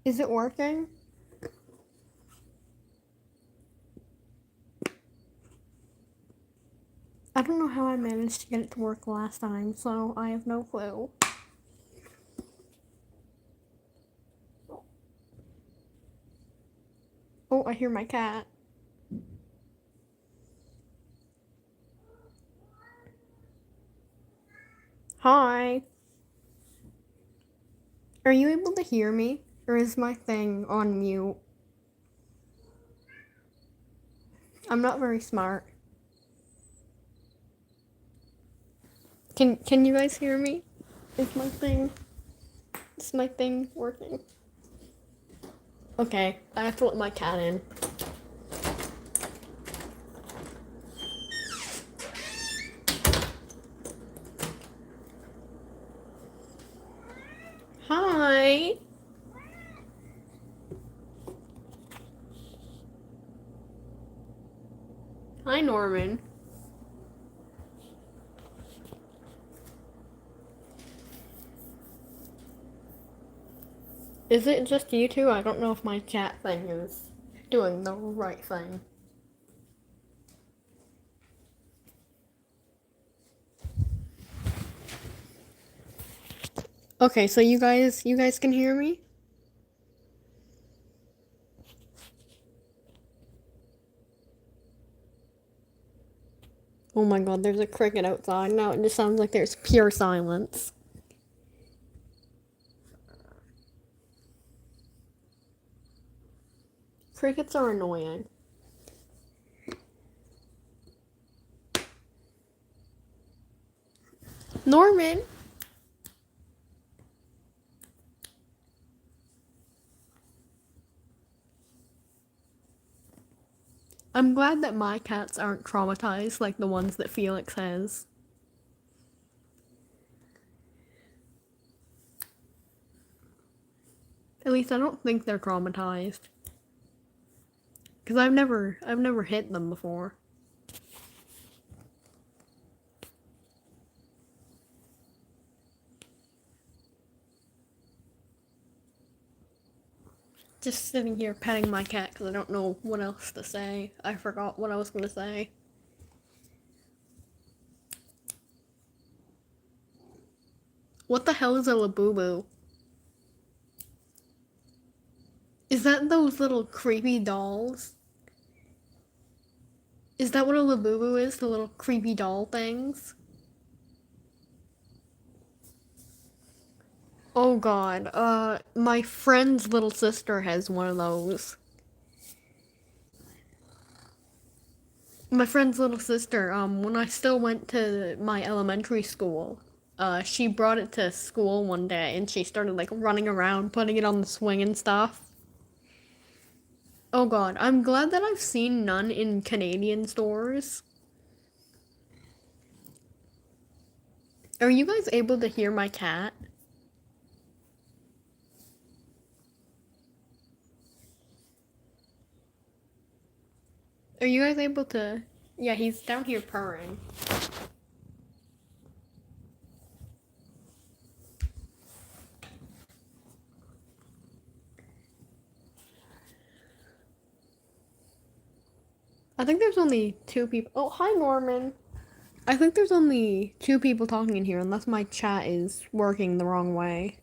Is it working? I don't know how I managed to get it to work last time, so I have no clue. Oh, I hear my cat. Hi. Are you able to hear me? Or is my thing on mute? I'm not very smart. Can you guys hear me? Is my thing working? Okay, I have to let my cat in. Hi. Hi, Norman. Is it just you two? I don't know if my chat thing is doing the right thing. Okay, so you guys can hear me? Oh my god, there's a cricket outside. Now it just sounds like there's pure silence. Crickets are annoying. Norman! I'm glad that my cats aren't traumatized like the ones that Felix has. At least I don't think they're traumatized. Cause I've never hit them before. Just sitting here petting my cat because I don't know what else to say. I forgot what I was gonna say. What the hell is a Labubu? Is that those little creepy dolls? Is that what a Labubu is? The little creepy doll things? Oh god, my friend's little sister has one of those. My friend's little sister, when I still went to my elementary school, she brought it to school one day and she started like running around, putting it on the swing and stuff. Oh god, I'm glad that I've seen none in Canadian stores. Are you guys able to hear my cat? Are you guys able to? Yeah, he's down here purring. I think there's only two people. Oh, hi, Norman. I think there's only two people talking in here, unless my chat is working the wrong way.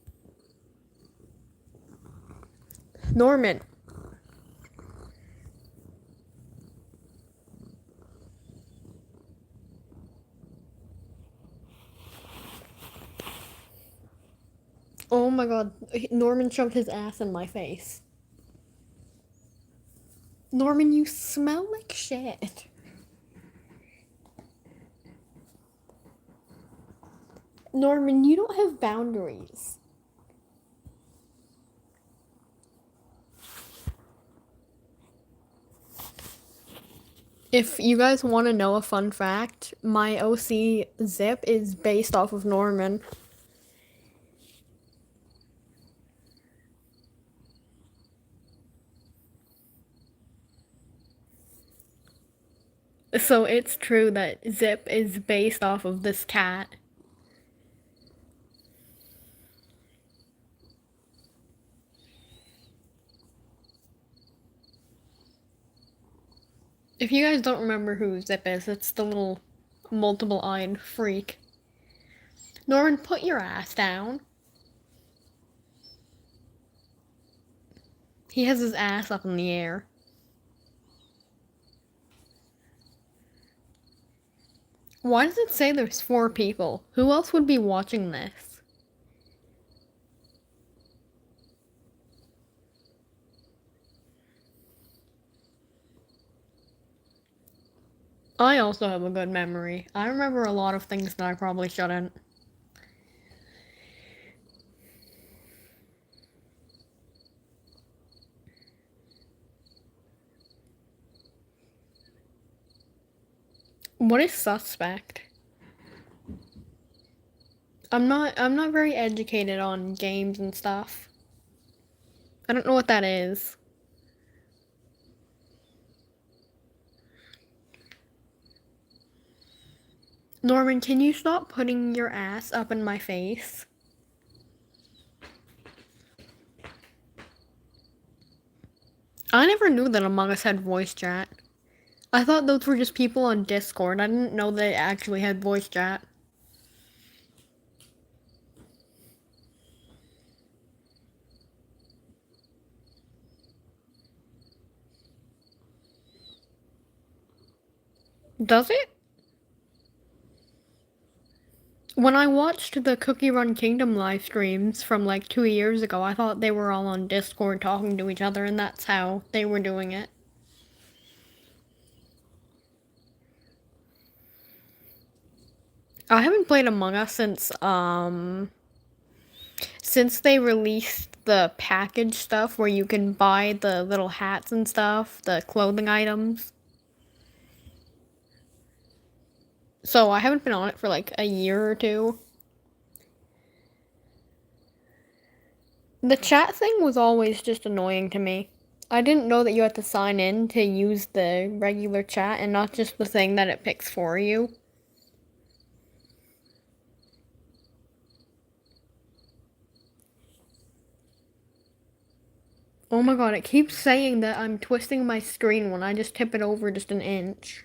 Norman. Oh my god, Norman shoved his ass in my face. Norman, you smell like shit. Norman, you don't have boundaries. If you guys want to know a fun fact, my OC Zip is based off of Norman. So it's true that Zip is based off of this cat. If you guys don't remember who Zip is, it's the little multiple-eyed freak. Norman, put your ass down. He has his ass up in the air. Why does it say there's 4 people? Who else would be watching this? I also have a good memory. I remember a lot of things that I probably shouldn't. What is suspect? I'm not very educated on games and stuff. I don't know what that is. Norman, can you stop putting your ass up in my face? I never knew that Among Us had voice chat. I thought those were just people on Discord. I didn't know they actually had voice chat. Does it? When I watched the Cookie Run Kingdom live streams from like 2 years ago, I thought they were all on Discord talking to each other, and that's how they were doing it. I haven't played Among Us since they released the package stuff where you can buy the little hats and stuff, the clothing items. So I haven't been on it for like a year or two. The chat thing was always just annoying to me. I didn't know that you had to sign in to use the regular chat and not just the thing that it picks for you. Oh my god, it keeps saying that I'm twisting my screen when I just tip it over just an inch.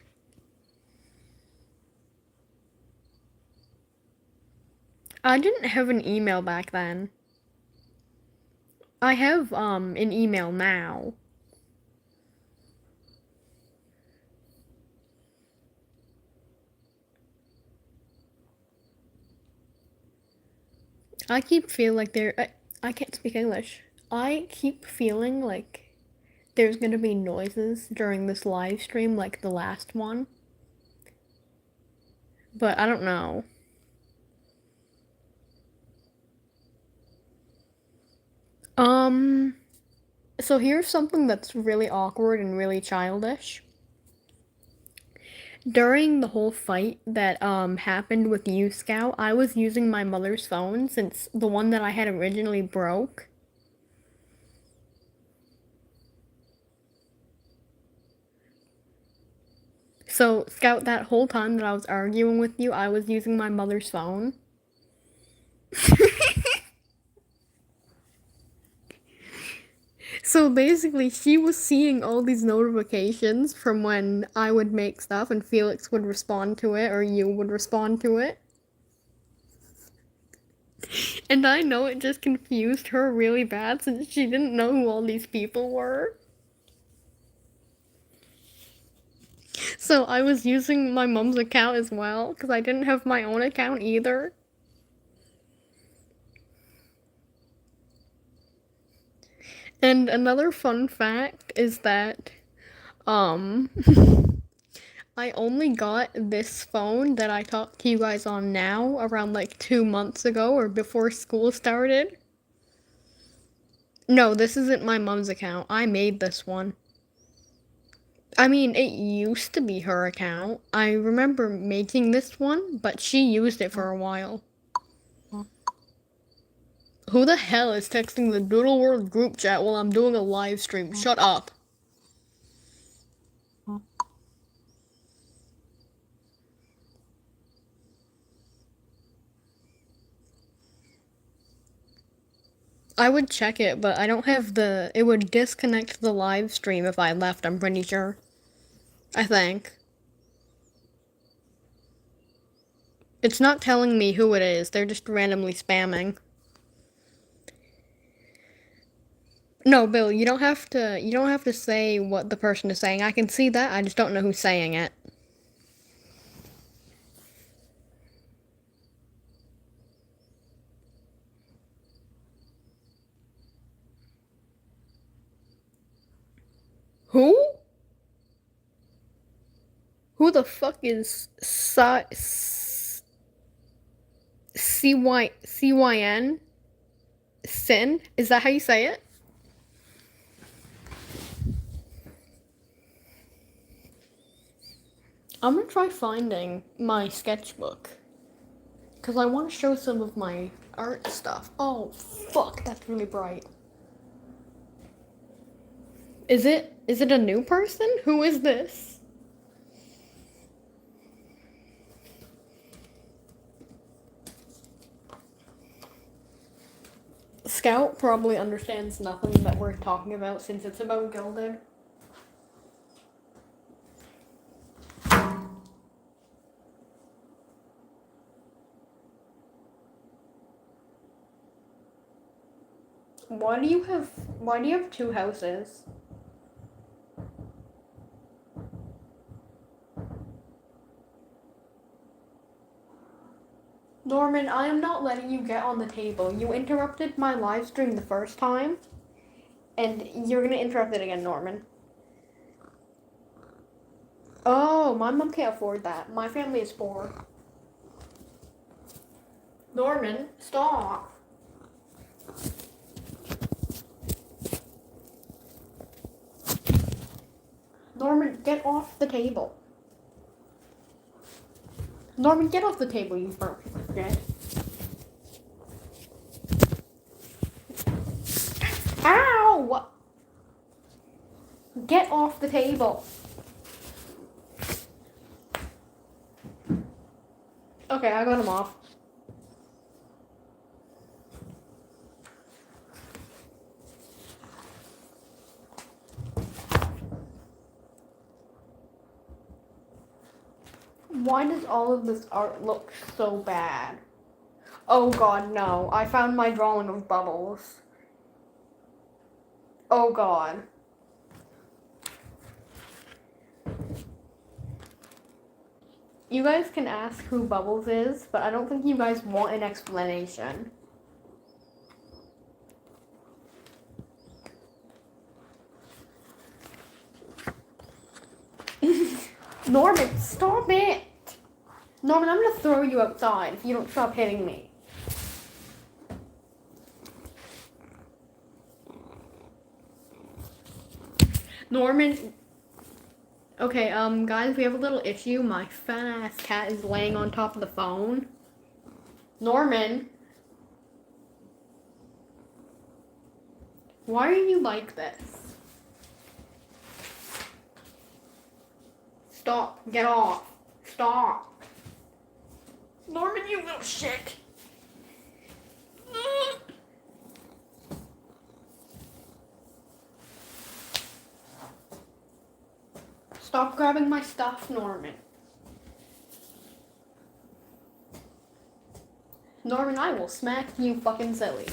I didn't have an email back then. I have an email now. I keep feeling like I can't speak English. I keep feeling like there's gonna be noises during this live stream like the last one. But I don't know. Um, so here's something that's really awkward and really childish. During the whole fight that happened with you, Scout, I was using my mother's phone since the one that I had originally broke. So, Scout, that whole time that I was arguing with you, I was using my mother's phone. So basically, she was seeing all these notifications from when I would make stuff and Felix would respond to it or you would respond to it. And I know it just confused her really bad since she didn't know who all these people were. So I was using my mom's account as well because I didn't have my own account either. And another fun fact is that um I only got this phone that I talked to you guys on now around like 2 months ago or before school started. No, this isn't my mom's account. I made this one. I mean, it used to be her account. I remember making this one, but she used it for a while. Who the hell is texting the Doodle World group chat while I'm doing a live stream? Shut up. I would check it, but I don't have the. It would disconnect the live stream if I left, I'm pretty sure. I think. It's not telling me who it is. They're just randomly spamming. No, Bill, you don't have to say what the person is saying. I can see that. I just don't know who's saying it. Who? Who the fuck is CYN? Sin? Is that how you say it? I'm gonna try finding my sketchbook. Because I want to show some of my art stuff. Oh, fuck, that's really bright. Is it a new person? Who is this? Scout probably understands nothing that we're talking about since it's about Gilded. Why do you have two houses? Norman, I am not letting you get on the table. You interrupted my live stream the first time, and you're gonna interrupt it again, Norman. Oh, my mom can't afford that. My family is poor. Norman, stop. Norman, get off the table. Norman, get off the table, you burnt piece of shit. Ow! Get off the table. Okay, I got him off. Why does all of this art look so bad? Oh god, no. I found my drawing of Bubbles. Oh god. You guys can ask who Bubbles is, but I don't think you guys want an explanation. Norman, stop it! Norman, I'm gonna throw you outside if you don't stop hitting me. Norman. Okay, guys, we have a little issue. My fat ass cat is laying on top of the phone. Norman. Why are you like this? Stop. Get off. Stop. Norman, you little shit. Stop grabbing my stuff, Norman. Norman, I will smack you fucking silly.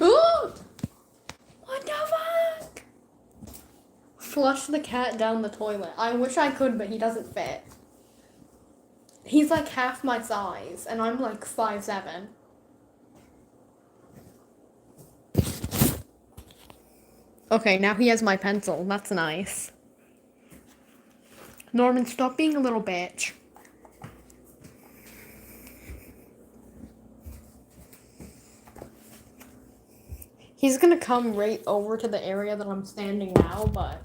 Ooh! What the fuck? Flush the cat down the toilet. I wish I could, but he doesn't fit. He's like half my size, and I'm like 5'7". Okay, now he has my pencil. That's nice. Norman, stop being a little bitch. He's gonna come right over to the area that I'm standing now, but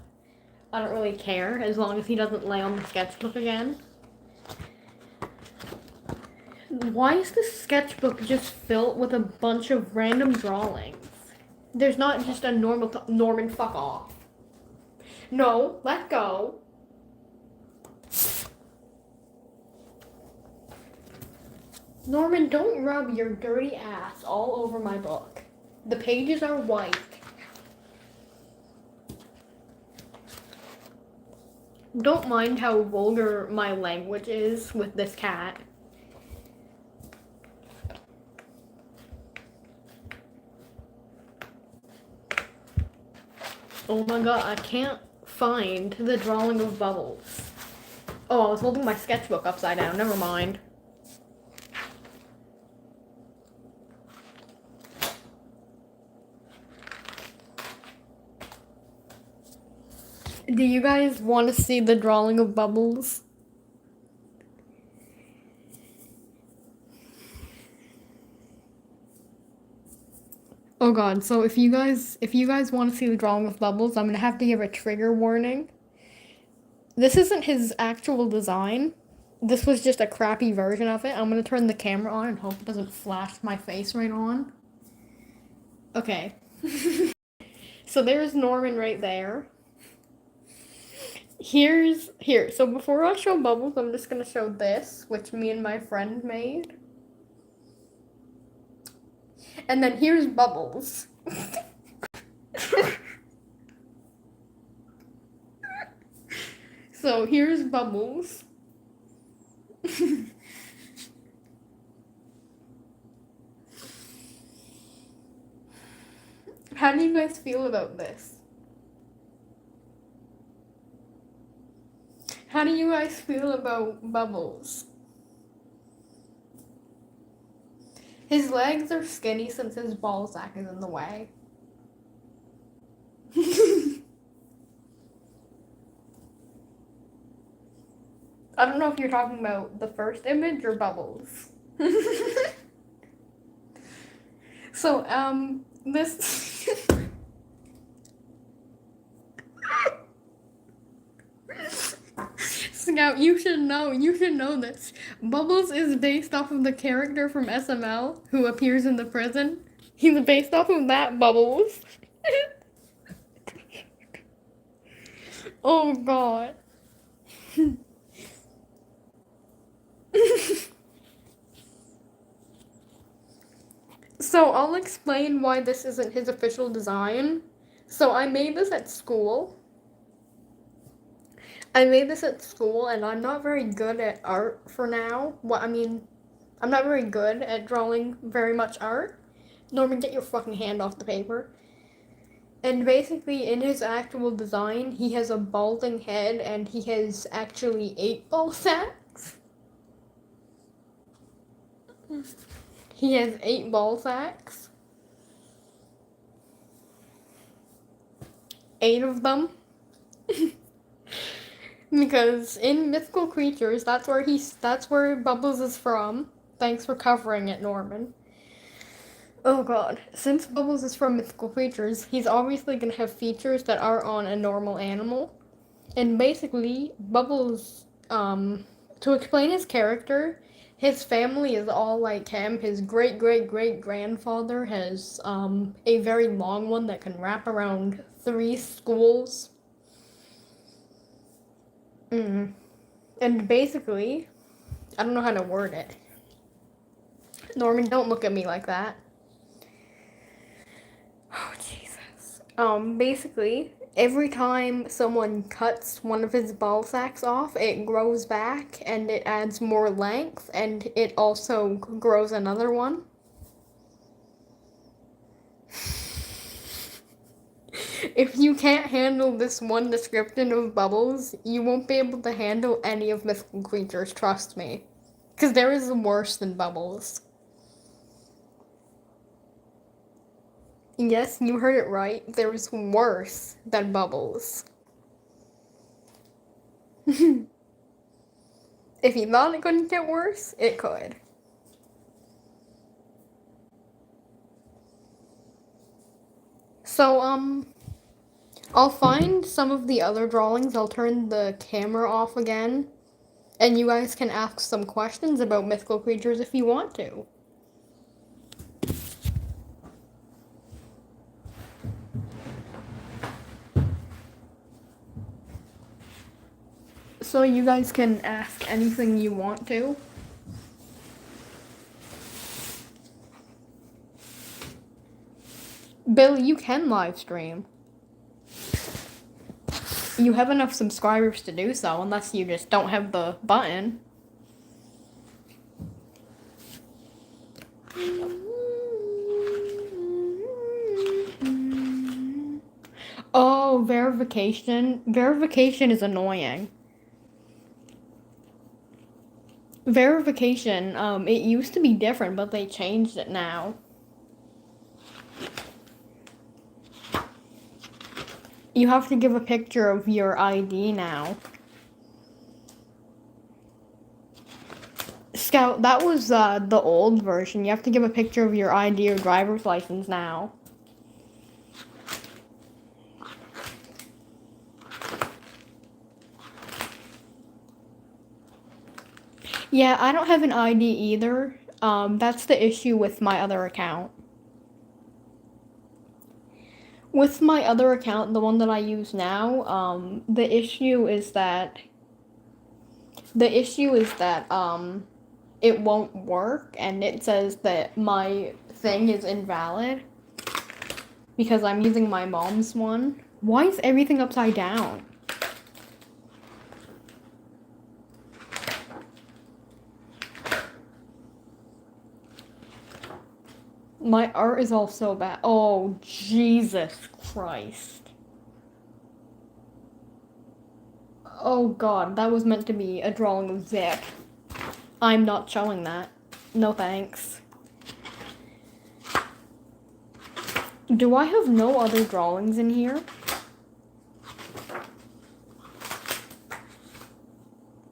I don't really care as long as he doesn't lay on the sketchbook again. Why is this sketchbook just filled with a bunch of random drawings? There's not just a normal Norman, fuck off. No, let go. Norman, don't rub your dirty ass all over my book. The pages are white. Don't mind how vulgar my language is with this cat. Oh my god, I can't find the drawing of Bubbles. Oh, I was holding my sketchbook upside down. Never mind. Do you guys want to see the drawing of Bubbles? Oh god, so if you guys want to see the drawing of Bubbles, I'm gonna have to give a trigger warning. This isn't his actual design. This was just a crappy version of it. I'm gonna turn the camera on and hope it doesn't flash my face right on. Okay. So there's Norman right there. Here. So before I show Bubbles, I'm just gonna show this, which me and my friend made. And then here's Bubbles. So here's Bubbles. How do you guys feel about this? How do you guys feel about Bubbles? His legs are skinny since his ball sack is in the way. I don't know if you're talking about the first image or Bubbles. So, this... Scout, you should know this. Bubbles is based off of the character from SML who appears in the prison. He's based off of that Bubbles. Oh god. So I'll explain why this isn't his official design. So I made this at school. And I'm not very good at art for now. I'm not very good at drawing very much art. Norman, get your fucking hand off the paper. And basically, in his actual design, he has a balding head and he has actually 8 ball sacks. He has 8 ball sacks. 8 of them. Because in Mythical Creatures, that's where Bubbles is from. Thanks for covering it, Norman. Oh god. Since Bubbles is from Mythical Creatures, he's obviously gonna have features that are on a normal animal. And basically, Bubbles, to explain his character, his family is all like him. His great-great-great-grandfather has, a very long one that can wrap around 3 schools. And basically, I don't know how to word it. Norman, don't look at me like that. Oh, Jesus. Basically, every time someone cuts one of his ball sacks off, it grows back and it adds more length and it also grows another one. If you can't handle this one description of Bubbles, you won't be able to handle any of Mythical Creatures, trust me. Because there is worse than Bubbles. Yes, you heard it right. There is worse than Bubbles. If you thought it couldn't get worse, it could. So, I'll find some of the other drawings. I'll turn the camera off again. And you guys can ask some questions about Mythical Creatures if you want to. So you guys can ask anything you want to. Bill, you can live stream. You have enough subscribers to do so, unless you just don't have the button. Oh, verification. Verification is annoying. Verification, it used to be different, but they changed it now. You have to give a picture of your ID now. Scout, that was the old version. You have to give a picture of your ID or driver's license now. Yeah, I don't have an ID either. That's the issue with my other account. With my other account, the one that I use now, the issue is that it won't work, and it says that my thing is invalid because I'm using my mom's one. Why is everything upside down? My art is all so bad. Oh, Jesus Christ. Oh god, that was meant to be a drawing of Zip. I'm not showing that. No thanks. Do I have no other drawings in here?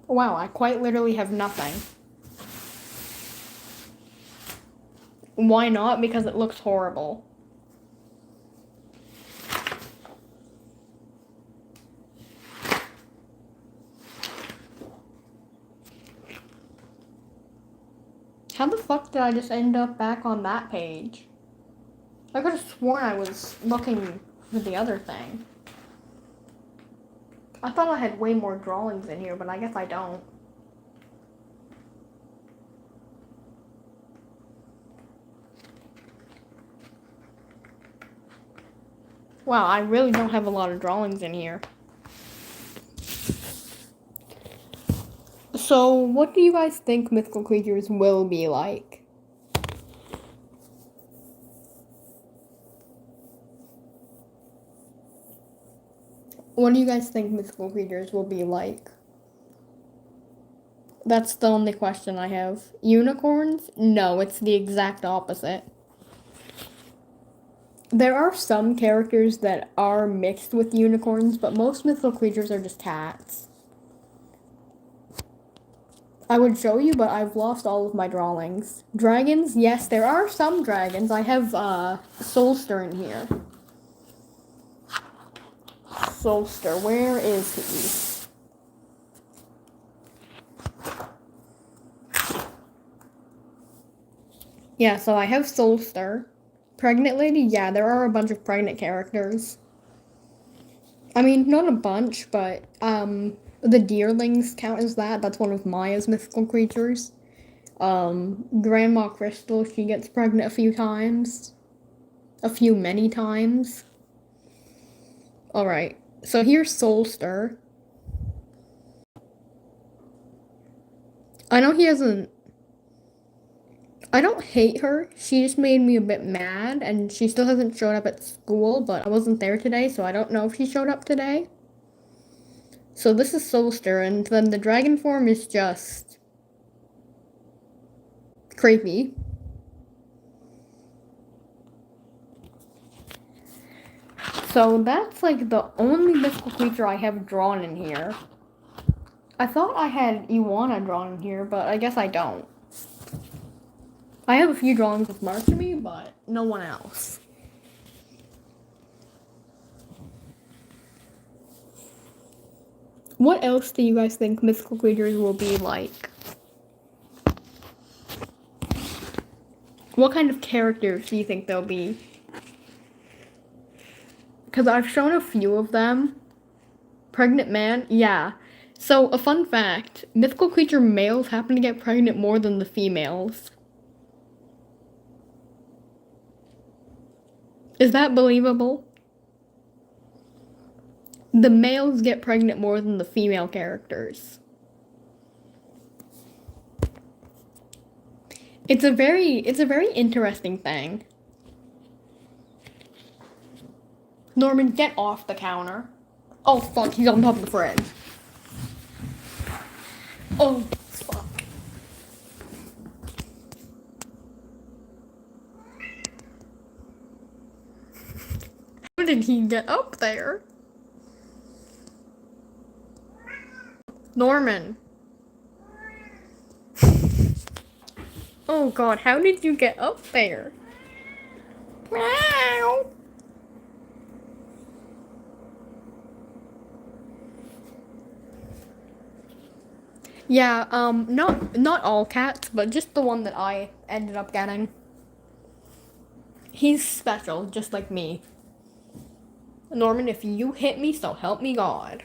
Wow, I quite literally have nothing. Why not? Because it looks horrible. How the fuck did I just end up back on that page? I could have sworn I was looking for the other thing. I thought I had way more drawings in here, but I guess I don't. Wow, I really don't have a lot of drawings in here. So, what do you guys think mythical creatures will be like? What do you guys think mythical creatures will be like? That's the only question I have. Unicorns? No, it's the exact opposite. There are some characters that are mixed with unicorns, but most mythical creatures are just cats. I would show you, but I've lost all of my drawings. Dragons? Yes, there are some dragons. I have, Solster in here. Solster, where is he? Yeah, so I have Solster. Pregnant lady? Yeah, there are a bunch of pregnant characters. I mean, not a bunch, but, the deerlings count as that. That's one of Maya's mythical creatures. Grandma Crystal, she gets pregnant a few times. Many times. Alright, so here's Solster. I know he hasn't. I don't hate her. She just made me a bit mad, and she still hasn't showed up at school, but I wasn't there today, so I don't know if she showed up today. So this is Solster, and then the dragon form is just creepy. So that's like the only mythical creature I have drawn in here. I thought I had Iwana drawn in here, but I guess I don't. I have a few drawings of Marchemy, but no one else. What else do you guys think mythical creatures will be like? What kind of characters do you think they'll be? Because I've shown a few of them. Pregnant man? Yeah. So, a fun fact, mythical creature males happen to get pregnant more than the females. Is that believable? The males get pregnant more than the female characters. It's a very interesting thing. Norman, get off the counter. Oh fuck, he's on top of the fridge. Oh fuck. How did he get up there? Norman. Oh god, how did you get up there? Meow. Yeah, not all cats, but just the one that I ended up getting. He's special, just like me. Norman, if you hit me, so help me God.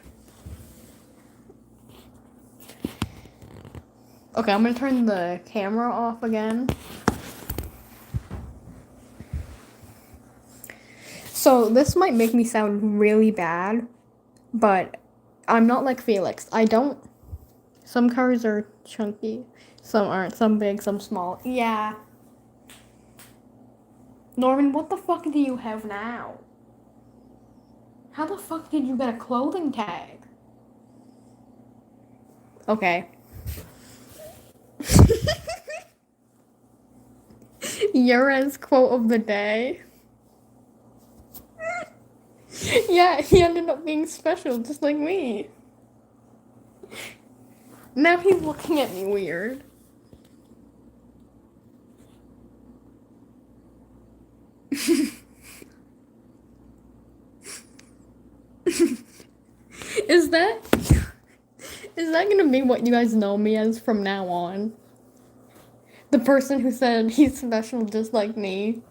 Okay, I'm gonna turn the camera off again. So, this might make me sound really bad, but I'm not like Felix. I don't. Some cars are chunky, some aren't, some big, some small. Yeah. Norman, what the fuck do you have now? How the fuck did you get a clothing tag? Okay. Yura's quote of the day. Yeah, he ended up being special, just like me. Now he's looking at me weird. Is that is that gonna be what you guys know me as from now on? The person who said he's special just like me.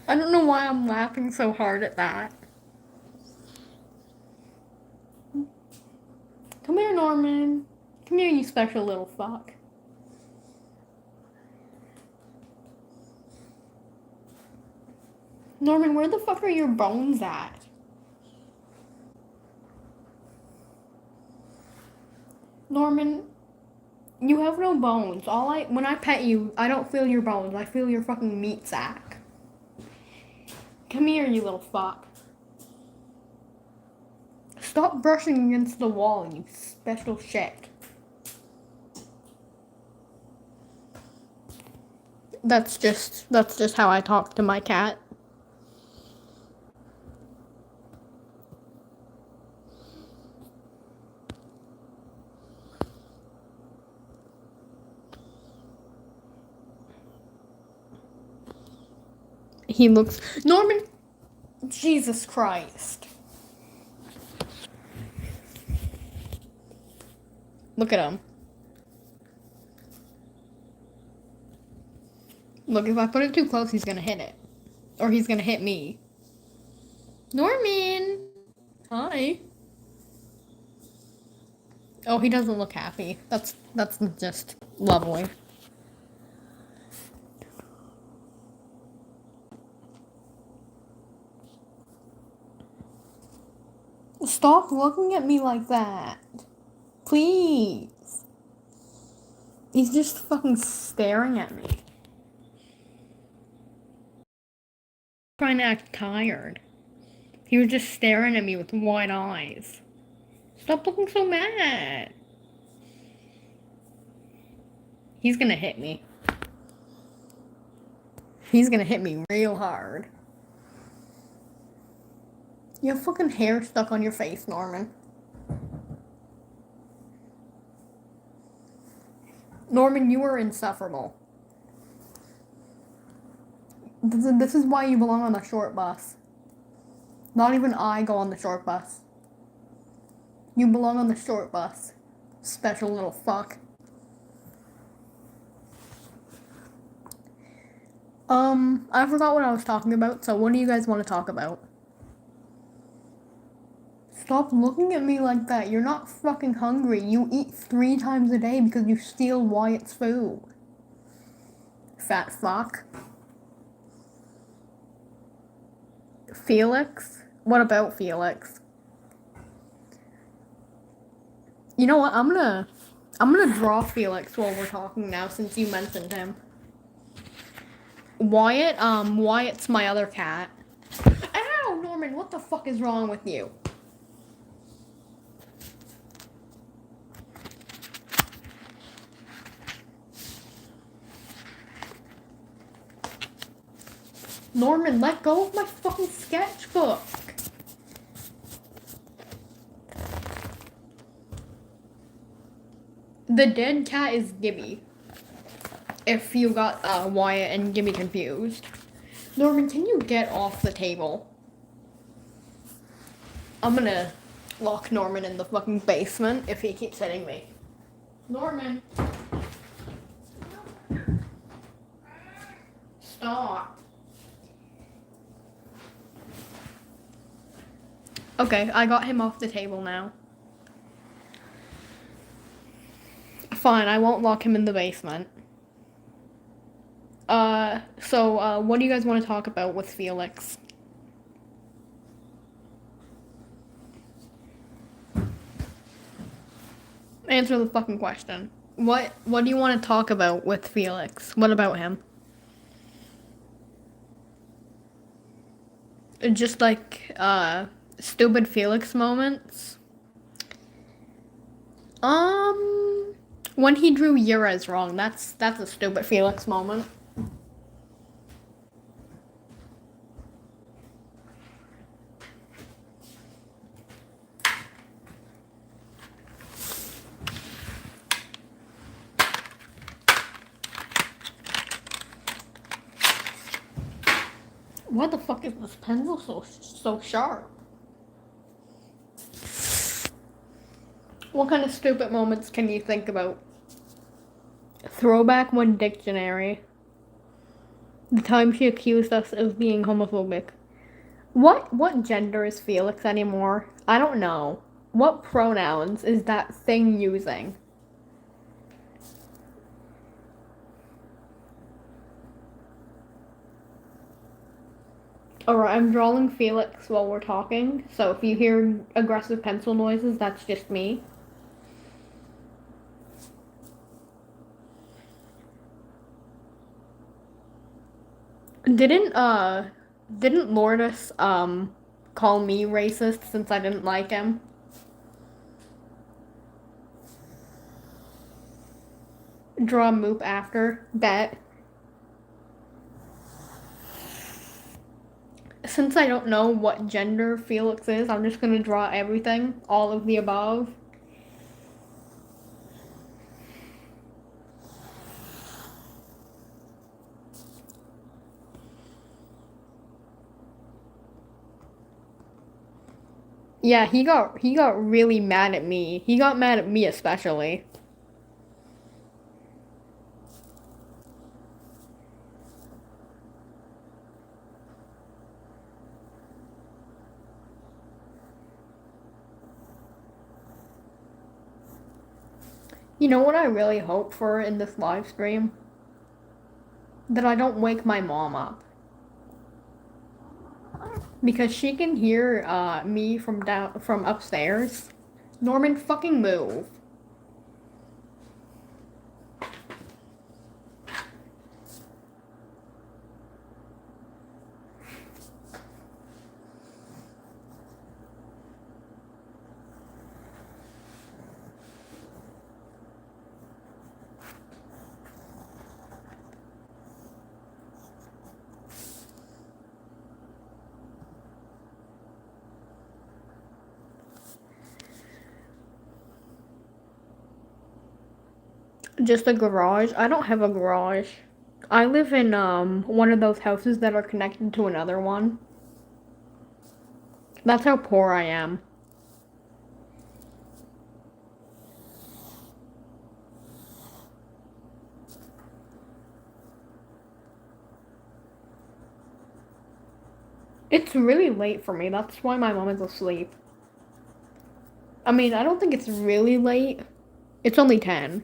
I don't know why I'm laughing so hard at that. Come here, Norman. Come here, you special little fuck. Norman, where the fuck are your bones at? Norman, you have no bones. When I pet you, I don't feel your bones. I feel your fucking meat sack. Come here, you little fuck. Stop brushing against the wall, you special shit. That's just how I talk to my cat. He looks Norman. Jesus Christ. Look at him. Look, if I put it too close, he's gonna hit it. Or he's gonna hit me. Norman! Hi. Oh, he doesn't look happy. That's just lovely. Stop looking at me like that. Please. He's just fucking staring at me. Trying to act tired. He was just staring at me with wide eyes. Stop looking so mad. He's gonna hit me. He's gonna hit me real hard. You have fucking hair stuck on your face, Norman. Norman, you are insufferable. This is why you belong on the short bus. Not even I go on the short bus. You belong on the short bus. Special little fuck. I forgot what I was talking about, so what do you guys want to talk about? Stop looking at me like that. You're not fucking hungry. You eat 3 times a day because you steal Wyatt's food. Fat fuck. Felix? What about Felix? You know what? I'm gonna draw Felix while we're talking now since you mentioned him. Wyatt's my other cat. Ow, Norman, what the fuck is wrong with you? Norman, let go of my fucking sketchbook. The dead cat is Gibby. If you got Wyatt and Gibby confused. Norman, can you get off the table? I'm gonna lock Norman in the fucking basement if he keeps hitting me. Norman. Stop. Okay, I got him off the table now. Fine, I won't lock him in the basement. So what do you guys want to talk about with Felix? Answer the fucking question. What do you want to talk about with Felix? What about him? Just like stupid Felix moments. When he drew Yurez wrong, that's a stupid Felix moment. Why the fuck is this pencil so sharp? What kind of stupid moments can you think about? Throwback one dictionary. The time she accused us of being homophobic. What gender is Felix anymore? I don't know. What pronouns is that thing using? Alright, I'm drawing Felix while we're talking, so if you hear aggressive pencil noises, that's just me. Didn't Lourdes, call me racist since I didn't like him? Draw a Moop after. Bet. Since I don't know what gender Felix is, I'm just gonna draw everything, all of the above. Yeah, he got really mad at me. He got mad at me especially. You know what I really hope for in this live stream? That I don't wake my mom up. Because she can hear me from upstairs. Norman, fucking move. Just a garage? I don't have a garage. I live in one of those houses that are connected to another one. That's how poor I am. It's really late for me. That's why my mom is asleep. I mean, I don't think it's really late. It's only 10.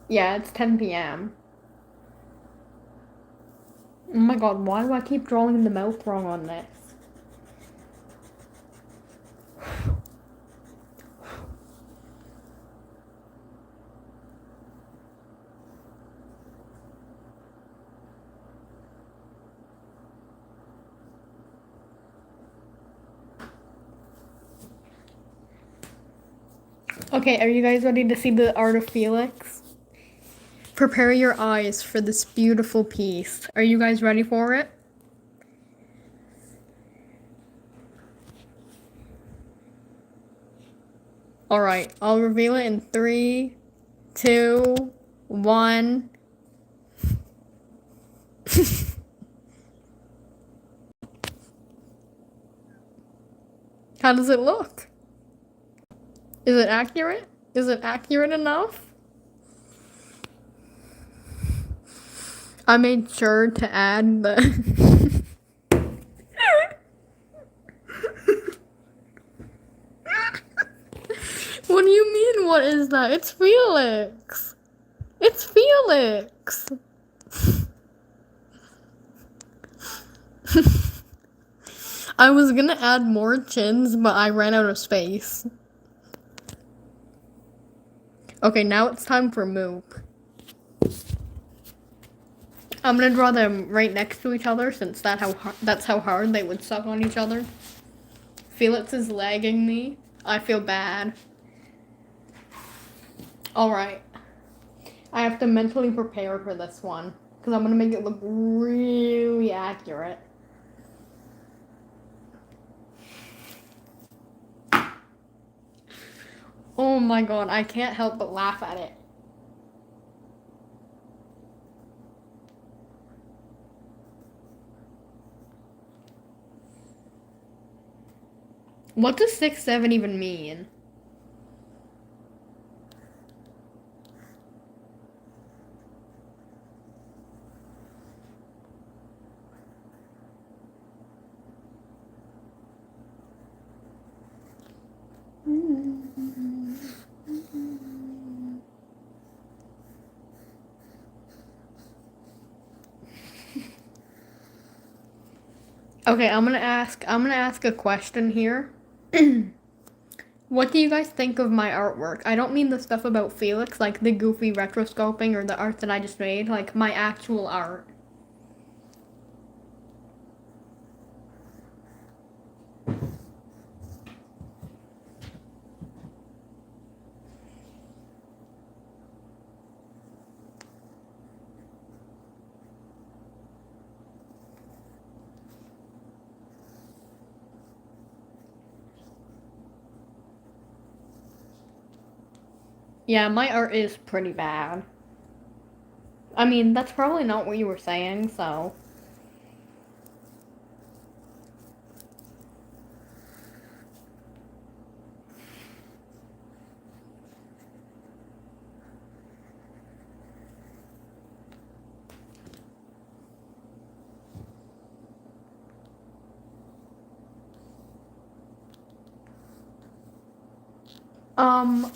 Yeah, it's 10 p.m. Oh my god, why do I keep drawing the mouth wrong on this? Okay, are you guys ready to see the art of Felix? Prepare your eyes for this beautiful piece. Are you guys ready for it? Alright, I'll reveal it in 3, 2, 1. How does it look? Is it accurate? Is it accurate enough? I made sure to add the. What do you mean, what is that? It's Felix! It's Felix! I was gonna add more chins, but I ran out of space. Okay, now it's time for Moop. I'm gonna draw them right next to each other since that's how hard they would suck on each other. Felix is lagging me. I feel bad. Alright. I have to mentally prepare for this one because I'm gonna make it look really accurate. Oh my god, I can't help but laugh at it. What does 6'7" even mean? Okay, I'm gonna ask a question here. What do you guys think of my artwork? I don't mean the stuff about Felix, like the goofy retroscoping or the art that I just made, like my actual art. Yeah, my art is pretty bad. I mean, that's probably not what you were saying, so. Um,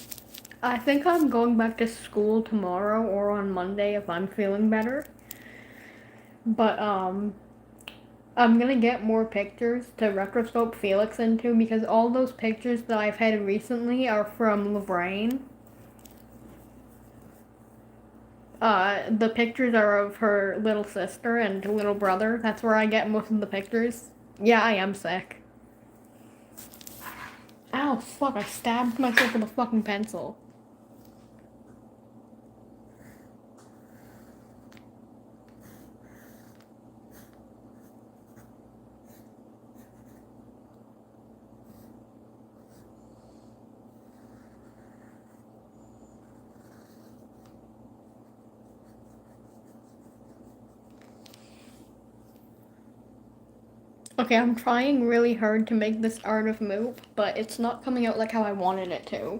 I think I'm going back to school tomorrow or on Monday if I'm feeling better. But, I'm gonna get more pictures to retroscope Felix into because all those pictures that I've had recently are from Lorraine. The pictures are of her little sister and little brother. That's where I get most of the pictures. Yeah, I am sick. Ow, fuck, I stabbed myself with a fucking pencil. Okay, I'm trying really hard to make this art of Moop, but it's not coming out like how I wanted it to.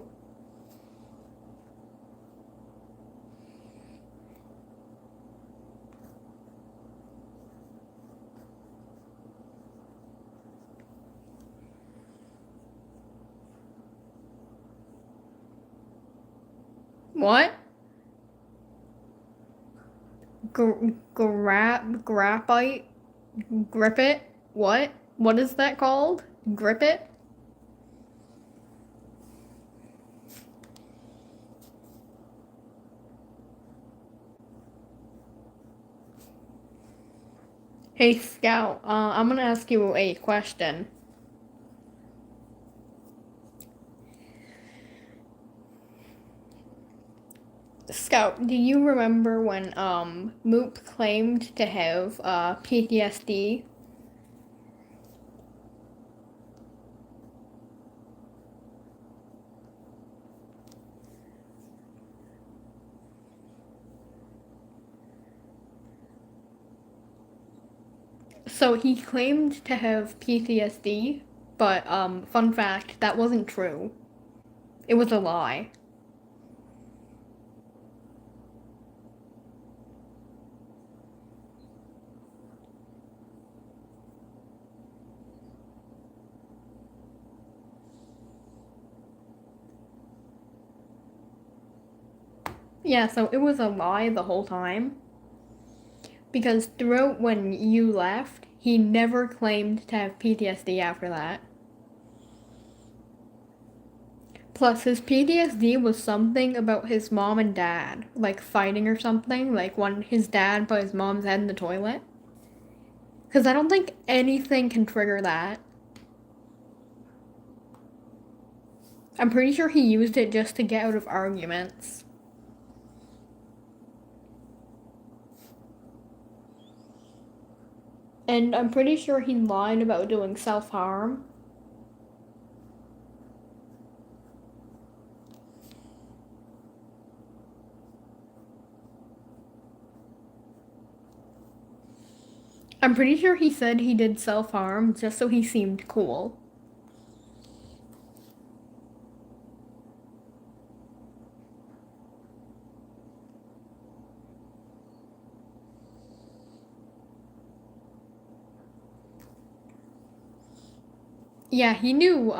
What? Graphite? Grip it? What? What is that called? Grip it? Hey Scout, I'm gonna ask you a question. Scout, do you remember when Moop claimed to have PTSD? So he claimed to have PTSD, but fun fact, that wasn't true. It was a lie. Yeah, so it was a lie the whole time. Because throughout when you left, he never claimed to have PTSD after that. Plus, his PTSD was something about his mom and dad, like fighting or something, like when his dad put his mom's head in the toilet. Because I don't think anything can trigger that. I'm pretty sure he used it just to get out of arguments. And I'm pretty sure he lied about doing self harm. I'm pretty sure he said he did self harm just so he seemed cool. Yeah, he knew,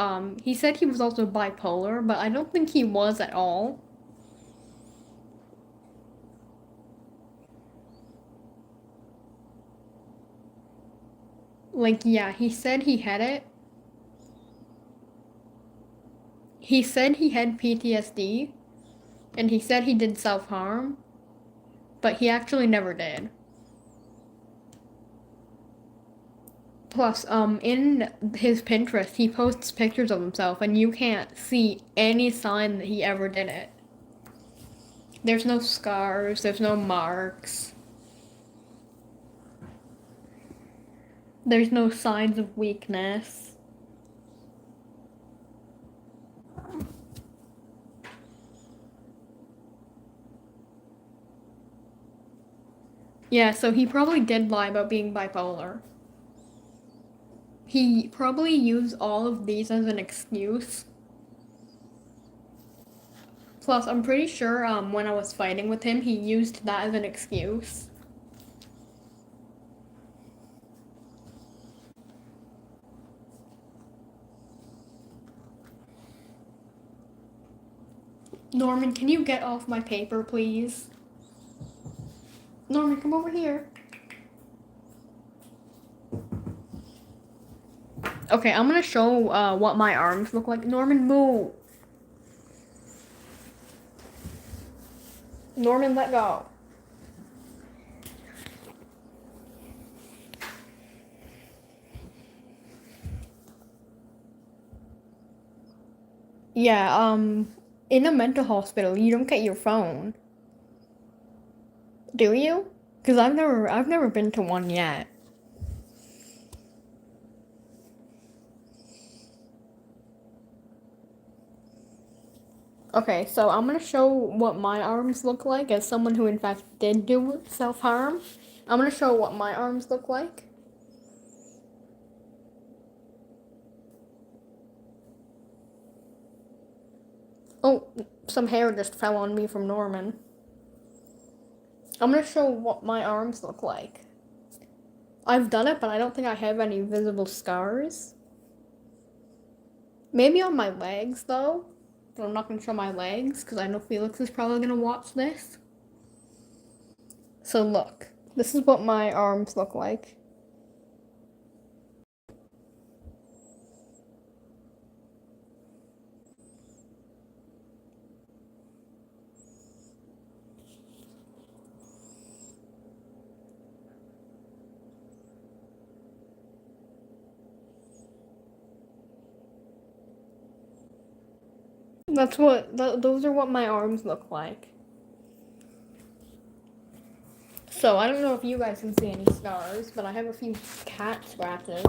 he said he was also bipolar, but I don't think he was at all. Like, yeah, he said he had it. He said he had PTSD, and he said he did self harm, but he actually never did. Plus, in his Pinterest, he posts pictures of himself, and you can't see any sign that he ever did it. There's no scars, there's no marks, there's no signs of weakness. Yeah, so he probably did lie about being bipolar. He probably used all of these as an excuse. Plus, I'm pretty sure when I was fighting with him, he used that as an excuse. Norman, can you get off my paper, please? Norman, come over here. Okay, I'm gonna show what my arms look like. Norman, move. Norman, let go. Yeah, in a mental hospital, you don't get your phone. Do you? Because I've never been to one yet. Okay, so I'm gonna show what my arms look like as someone who in fact did do self-harm. I'm gonna show what my arms look like. Oh, some hair just fell on me from Norman. I'm gonna show what my arms look like. I've done it, but I don't think I have any visible scars. Maybe on my legs, though. But I'm not gonna show my legs, because I know Felix is probably gonna watch this. So look, this is what my arms look like. Those are what my arms look like. So I don't know if you guys can see any scars, but I have a few cat scratches.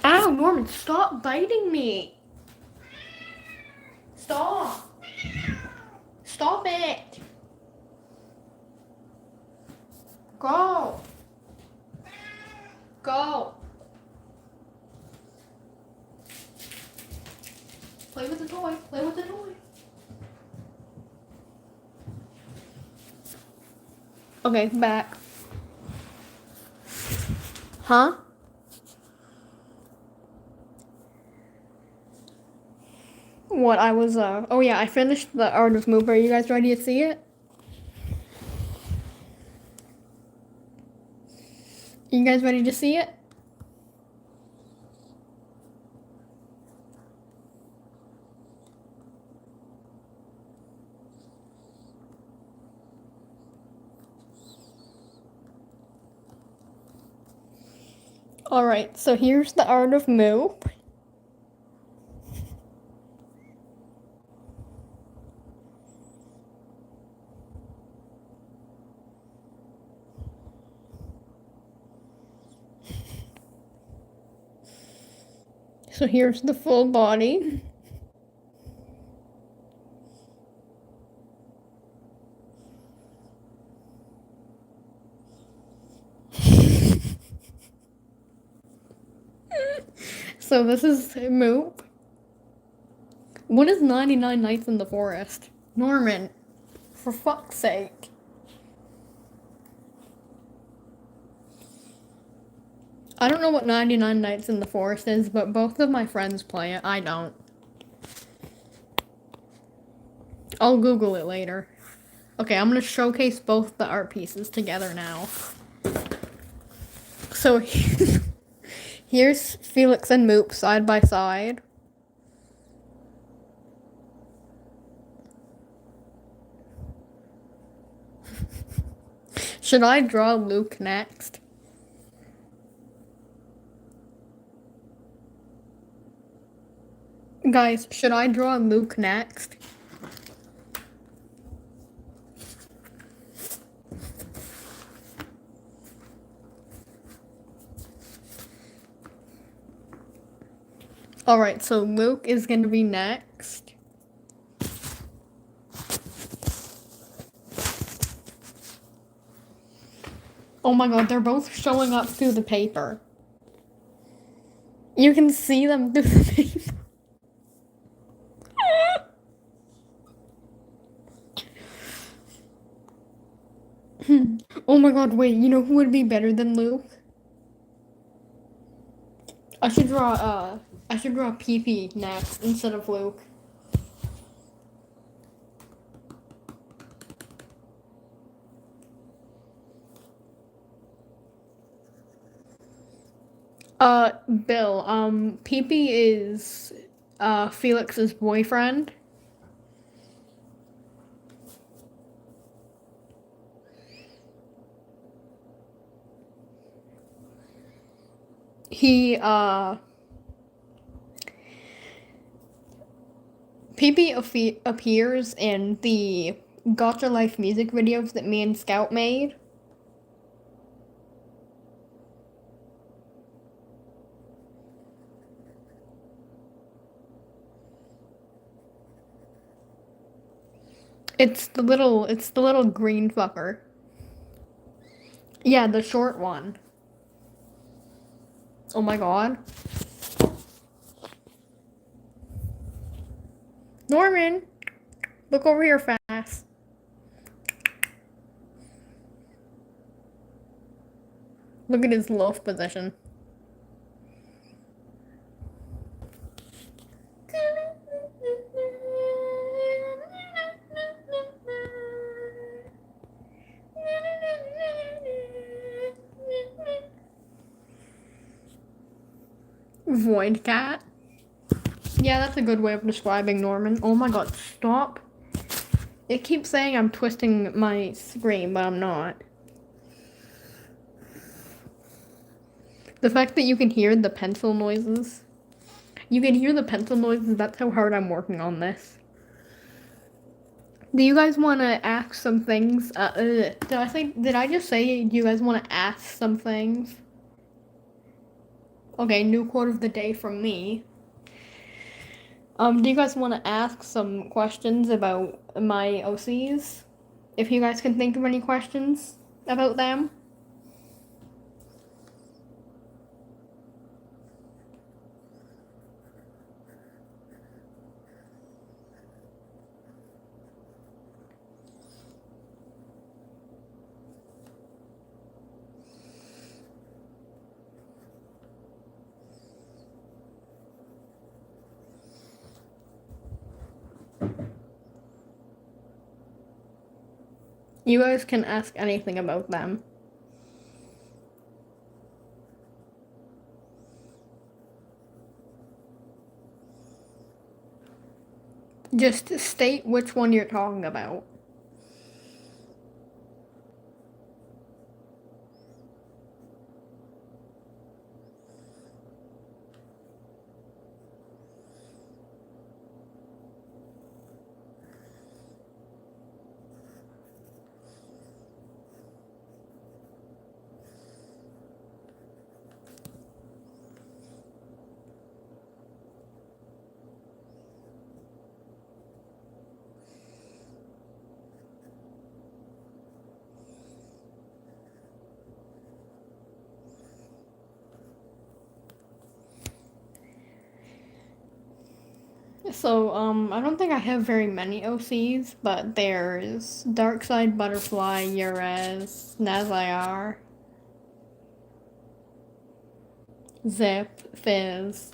Ow, Norman, stop biting me. Stop. Stop it. Go. Go. Play with the toy. Play with the toy. Okay, back. Huh? What I was, oh yeah, I finished The Art of Moop. Are you guys ready to see it? You guys ready to see it? Alright, so here's The Art of Moop. So here's the full body. So this is Moop. What is 99 Nights in the Forest? Norman, for fuck's sake. I don't know what 99 Nights in the Forest is, but both of my friends play it. I don't. I'll Google it later. Okay, I'm gonna showcase both the art pieces together now. So here's Felix and Moop side by side. Should I draw Luke next? Guys, should I draw Luke next? Alright, so Luke is gonna be next. Oh my god, they're both showing up through the paper. You can see them through the paper. Oh my god, wait, you know who would be better than Luke? I should draw PP next instead of Luke. Bill, PP is, Felix's boyfriend. He, PP appears in the Gotcha Life music videos that me and Scout made. It's the little green fucker. Yeah, the short one. Oh my god. Norman, look over here fast. Look at his loaf position. Void cat. Yeah, that's a good way of describing Norman. Oh my god, stop. It keeps saying I'm twisting my screen, but I'm not. The fact that you can hear the pencil noises. You can hear the pencil noises, that's how hard I'm working on this. Do you guys want to ask some things? Did I just say, do you guys want to ask some things? Okay, new quote of the day from me. Do you guys want to ask some questions about my OCs? If you guys can think of any questions about them? You guys can ask anything about them. Just state which one you're talking about. So, I don't think I have very many OCs, but there's Darkside, Butterfly, Urez, Nazayar, Zip, Fizz.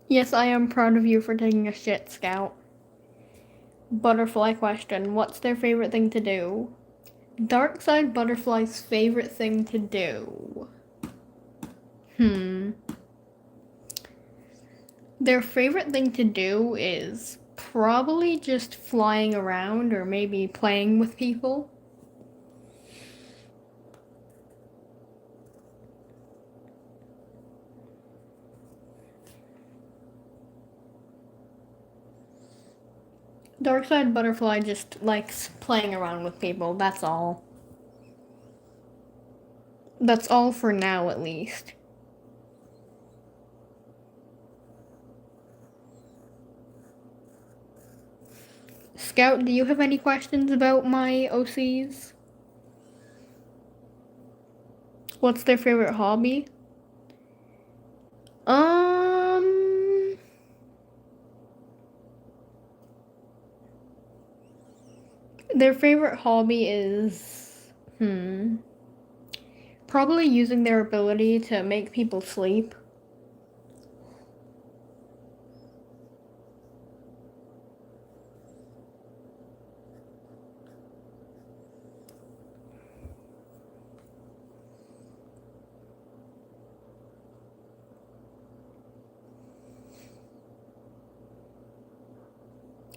Yes, I am proud of you for taking a shit, Scout. Butterfly question. What's their favorite thing to do? Darkside Butterfly's favorite thing to do. Their favorite thing to do is probably just flying around or maybe playing with people. Darkside Butterfly just likes playing around with people, that's all. That's all for now, at least. Scout, do you have any questions about my OCs? What's their favorite hobby? Um, their favorite hobby is, probably using their ability to make people sleep.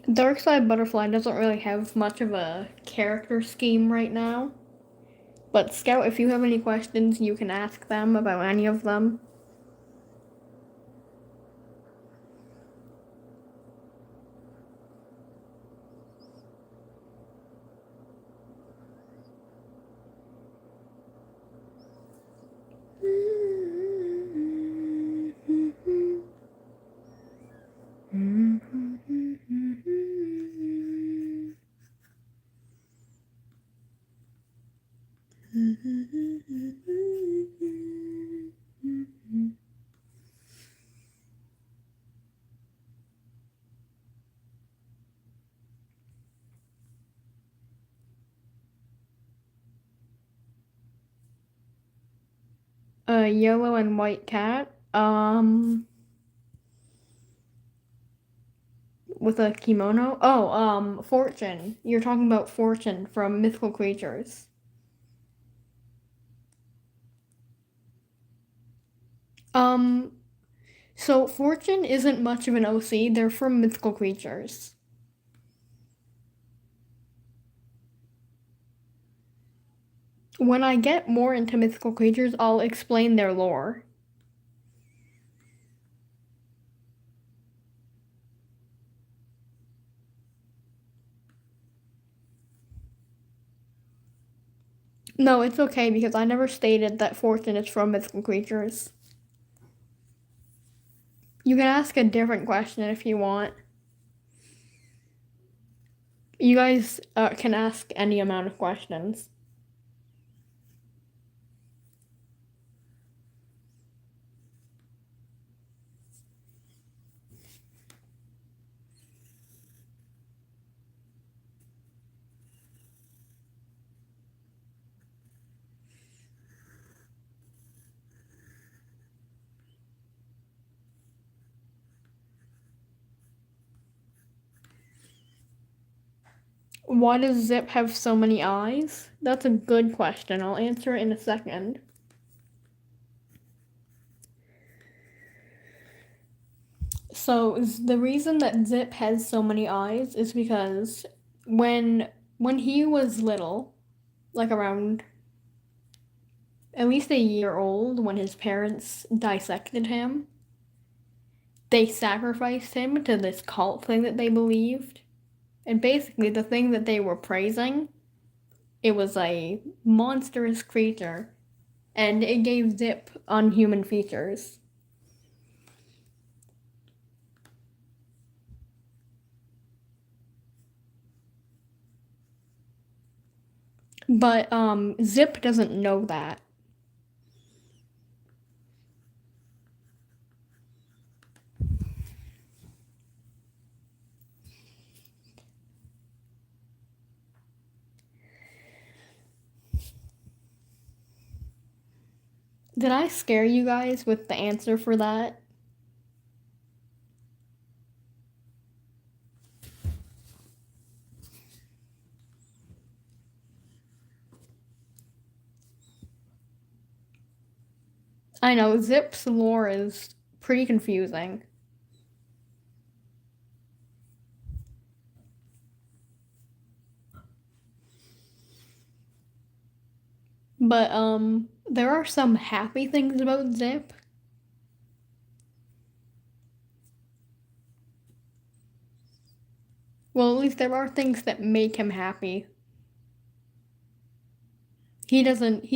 Darkside Butterfly doesn't really have much of a character scheme right now. But Scout, if you have any questions, you can ask them about any of them. A yellow and white cat. With a kimono. Oh, Fortune. You're talking about Fortune from Mythical Creatures. Um, so Fortune isn't much of an OC. They're from Mythical Creatures. When I get more into Mythical Creatures, I'll explain their lore. No, it's okay because I never stated that Fortune is from Mythical Creatures. You can ask a different question if you want. You guys can ask any amount of questions. Why does Zip have so many eyes? That's a good question. I'll answer it in a second. So the reason that Zip has so many eyes is because when when he was little, like around at least a year old, when his parents dissected him, they sacrificed him to this cult thing that they believed. And basically the thing that they were praising, it was a monstrous creature and it gave Zip unhuman features. But Zip doesn't know that. Did I scare you guys with the answer for that? I know, Zip's lore is pretty confusing. But there are some happy things about Zip. Well, at least there are things that make him happy. He doesn't. Do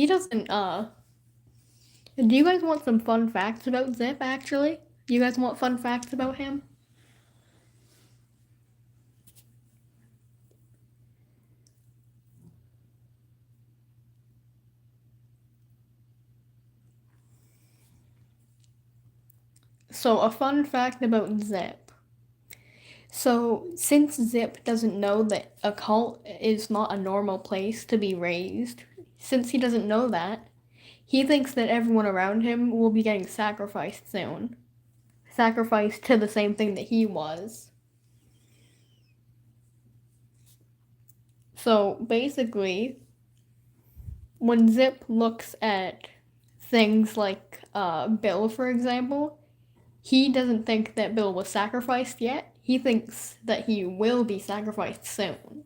you guys want some fun facts about Zip actually? You guys want fun facts about him? So, a fun fact about Zip. So, since Zip doesn't know that a cult is not a normal place to be raised, since he doesn't know that, he thinks that everyone around him will be getting sacrificed soon. Sacrificed to the same thing that he was. So, basically, when Zip looks at things like Bill, for example, he doesn't think that Bill was sacrificed yet. He thinks that he will be sacrificed soon.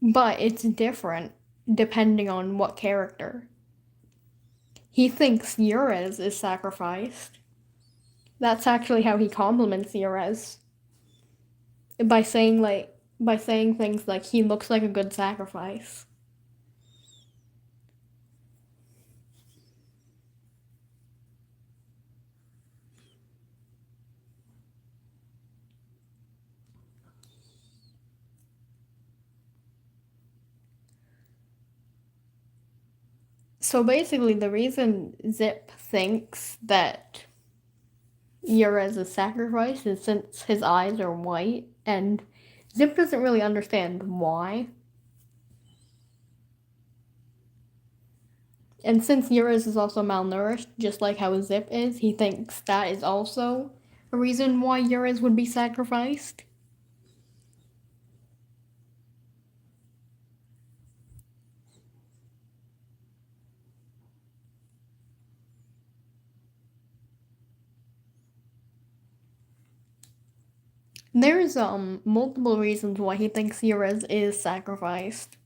But it's different depending on what character. He thinks Urez is sacrificed. That's actually how he compliments Urez. By saying things like he looks like a good sacrifice. So basically the reason Zip thinks that Urez is sacrificed is since his eyes are white and Zip doesn't really understand why. And since Eurus is also malnourished, just like how Zip is, he thinks that is also a reason why Eurus would be sacrificed. There's multiple reasons why he thinks Eurus is sacrificed.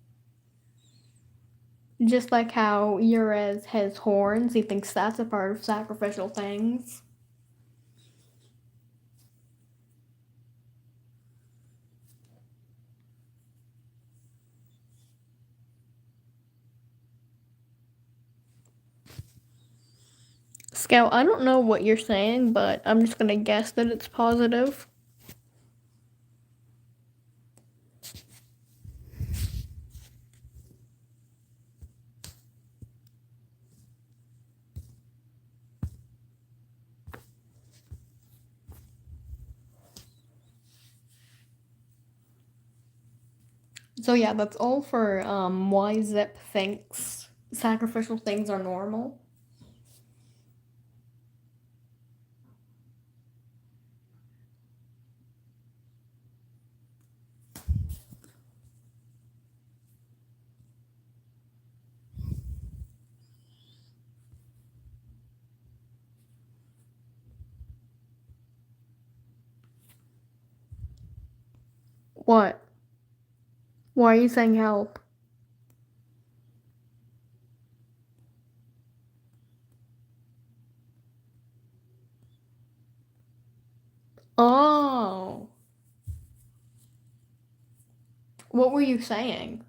Just like how Eurus has horns, he thinks that's a part of sacrificial things. Scout, I don't know what you're saying, but I'm just gonna guess that it's positive. So yeah, that's all for why Zip thinks sacrificial things are normal. What? Why are you saying help? Oh. What were you saying?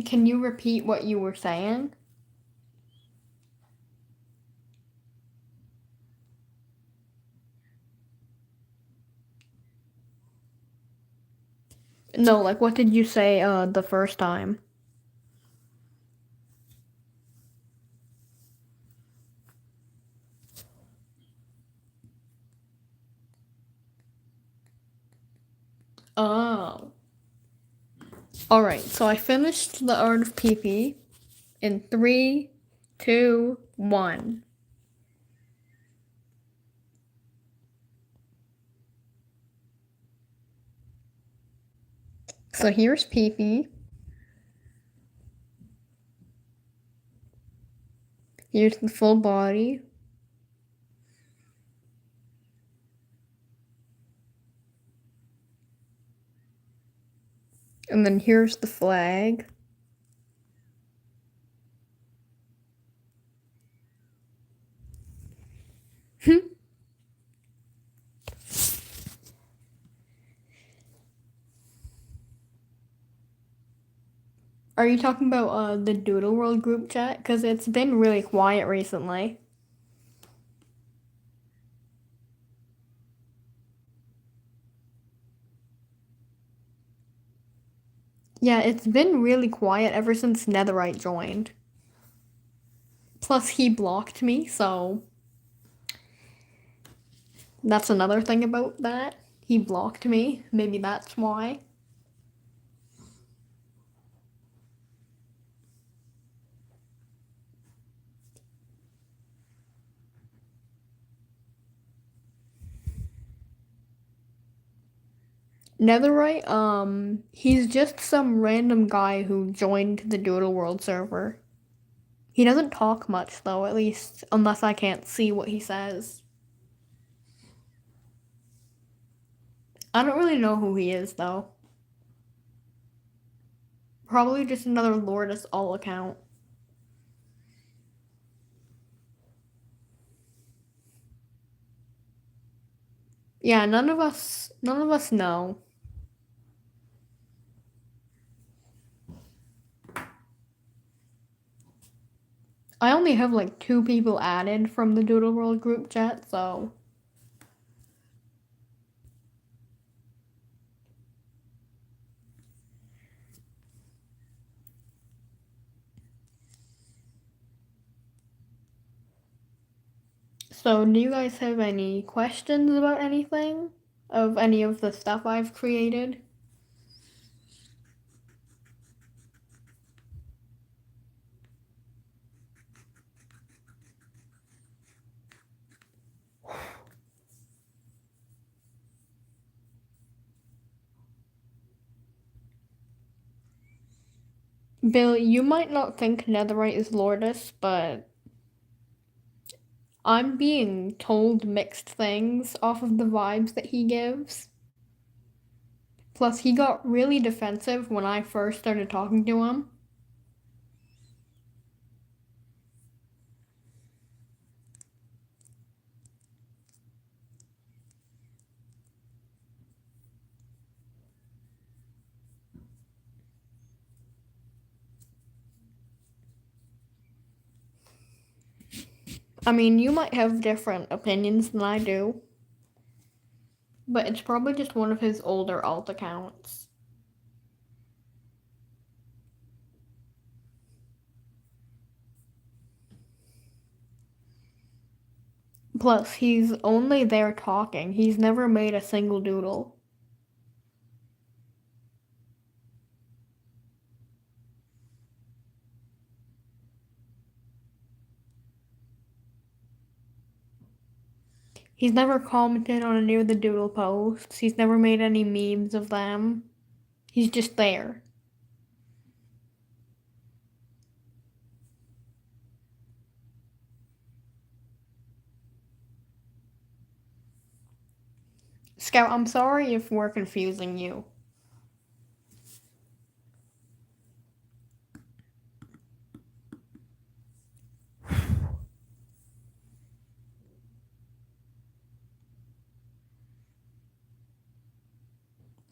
Can you repeat what you were saying? No, like what did you say the first time? Oh. Alright, so I finished the art of PP in 3, 2, 1. So here's PP. Here's the full body. And then here's the flag. Are you talking about the Doodle World group chat? Because it's been really quiet recently. Yeah, it's been really quiet ever since Netherite joined. Plus, he blocked me, so that's another thing about that. He blocked me. Maybe that's why. Netherite, he's just some random guy who joined the Doodle World server. He doesn't talk much, though, at least unless I can't see what he says. I don't really know who he is, though. Probably just another Lourdes All account. Yeah, none of us know. I only have like 2 people added from the Doodle World group chat, so. So, do you guys have any questions about anything? Of any of the stuff I've created? Bill, you might not think Netherite is Lourdes, but I'm being told mixed things off of the vibes that he gives. Plus, he got really defensive when I first started talking to him. I mean, you might have different opinions than I do, but it's probably just one of his older alt accounts. Plus, he's only there talking. He's never made a single doodle. He's never commented on any of the doodle posts. He's never made any memes of them. He's just there. Scout, I'm sorry if we're confusing you.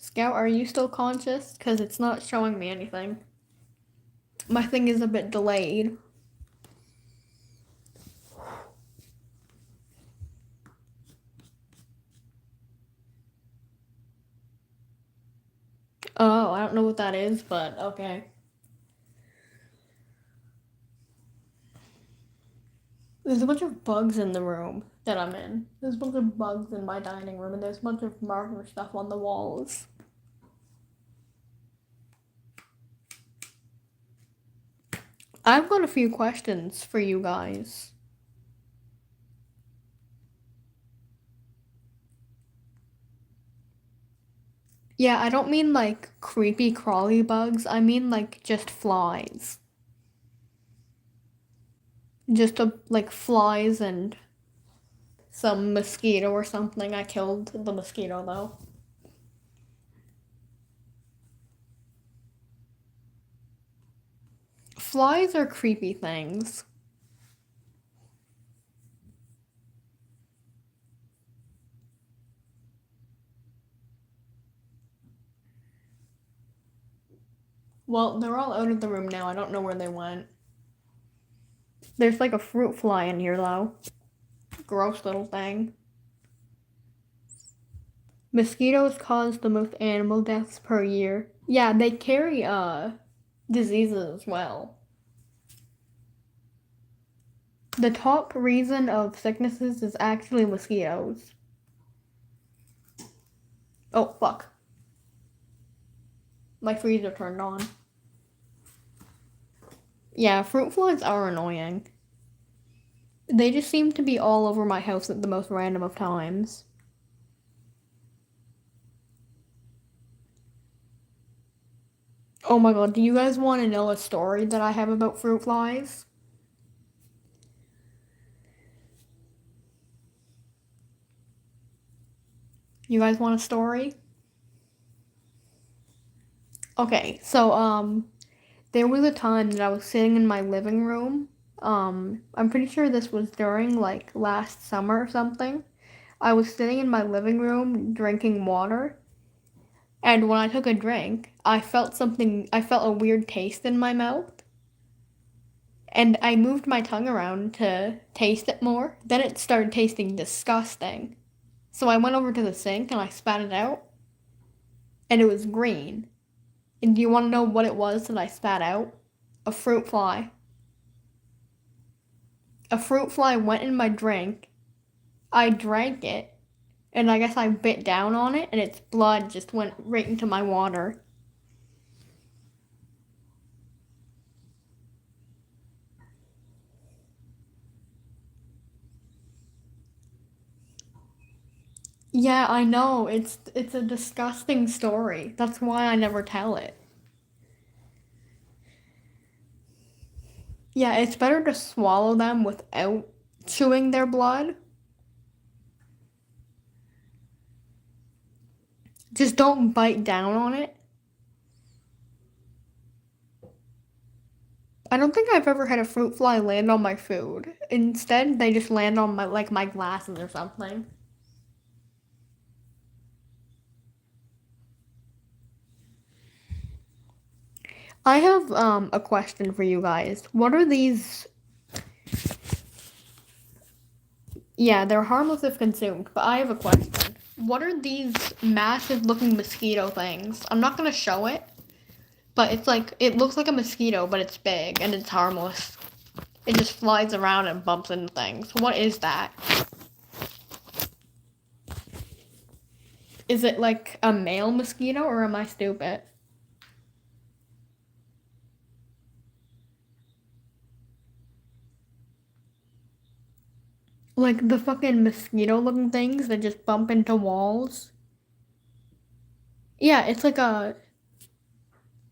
Scout, are you still conscious? Because it's not showing me anything. My thing is a bit delayed. Oh, I don't know what that is, but okay. There's a bunch of bugs in the room that I'm in. There's a bunch of bugs in my dining room, and there's a bunch of marker stuff on the walls. I've got a few questions for you guys. Yeah, I don't mean like creepy crawly bugs. I mean like just flies. Just like flies and some mosquito or something. I killed the mosquito though. Flies are creepy things. Well, they're all out of the room now. I don't know where they went. There's like a fruit fly in here though. Gross little thing. Mosquitoes cause the most animal deaths per year. Yeah, they carry diseases as well. The top reason of sicknesses is actually mosquitoes. Oh, fuck. My freezer turned on. Yeah, fruit flies are annoying. They just seem to be all over my house at the most random of times. Oh my god, do you guys want to know a story that I have about fruit flies? You guys want a story? Okay, so there was a time that I was sitting in my living room. I'm pretty sure this was during like last summer or something. I was sitting in my living room drinking water, and when I took a drink, I felt a weird taste in my mouth, and I moved my tongue around to taste it more. Then it started tasting disgusting. So I went over to the sink and I spat it out, and it was green. And do you want to know what it was that I spat out? A fruit fly. A fruit fly went in my drink. I drank it, and I guess I bit down on it, and its blood just went right into my water. Yeah, I know. It's a disgusting story. That's why I never tell it. Yeah, it's better to swallow them without chewing their blood. Just don't bite down on it. I don't think I've ever had a fruit fly land on my food. Instead, they just land on my glasses or something. I have a question for you guys. What are these? Yeah, they're harmless if consumed, but I have a question. What are these massive looking mosquito things? I'm not gonna show it, but it's like it looks like a mosquito, but it's big and it's harmless. It just flies around and bumps into things. What is that? Is it like a male mosquito or am I stupid? Like the fucking mosquito looking things that just bump into walls? Yeah, it's like a.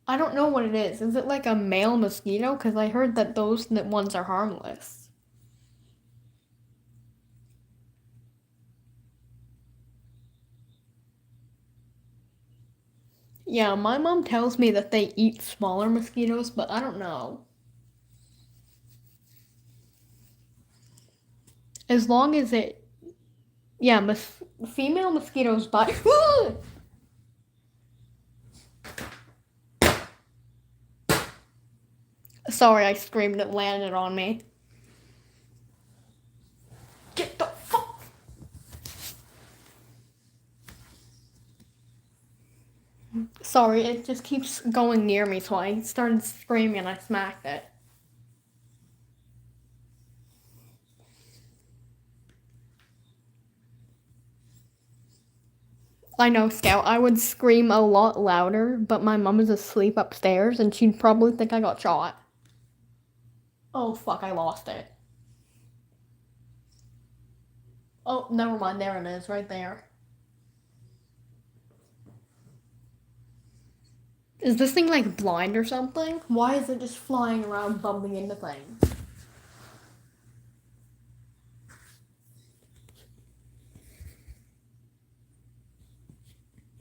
I don't know what it is. Is it like a male mosquito? Because I heard that those ones are harmless. Yeah, my mom tells me that they eat smaller mosquitoes, but I don't know. As long as it. Yeah, female mosquitoes bite. Sorry, I screamed. It landed on me. Get the fuck. Sorry, it just keeps going near me, so I started screaming and I smacked it. I know, Scout. I would scream a lot louder, but my mom is asleep upstairs and she'd probably think I got shot. Oh, fuck, I lost it. Oh, never mind. There it is, right there. Is this thing like blind or something? Why is it just flying around bumping into things?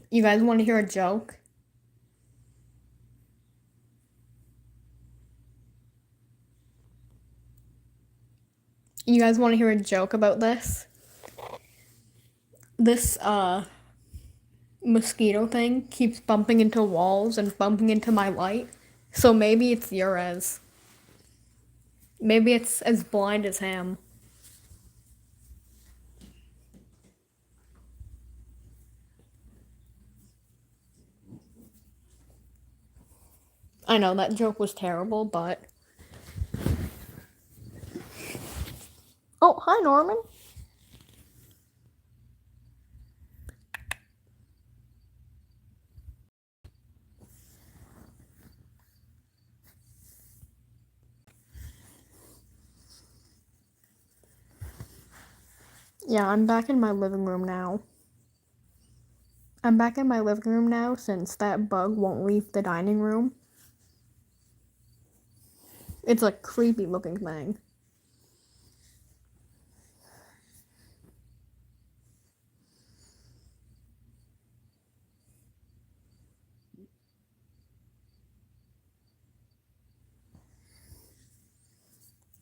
You guys want to hear a joke? You guys want to hear a joke about this? This mosquito thing keeps bumping into walls and bumping into my light. So maybe it's Urez. Maybe it's as blind as him. I know that joke was terrible, but. Oh, hi, Norman. Yeah, I'm back in my living room now. I'm back in my living room now since that bug won't leave the dining room. It's a creepy looking thing.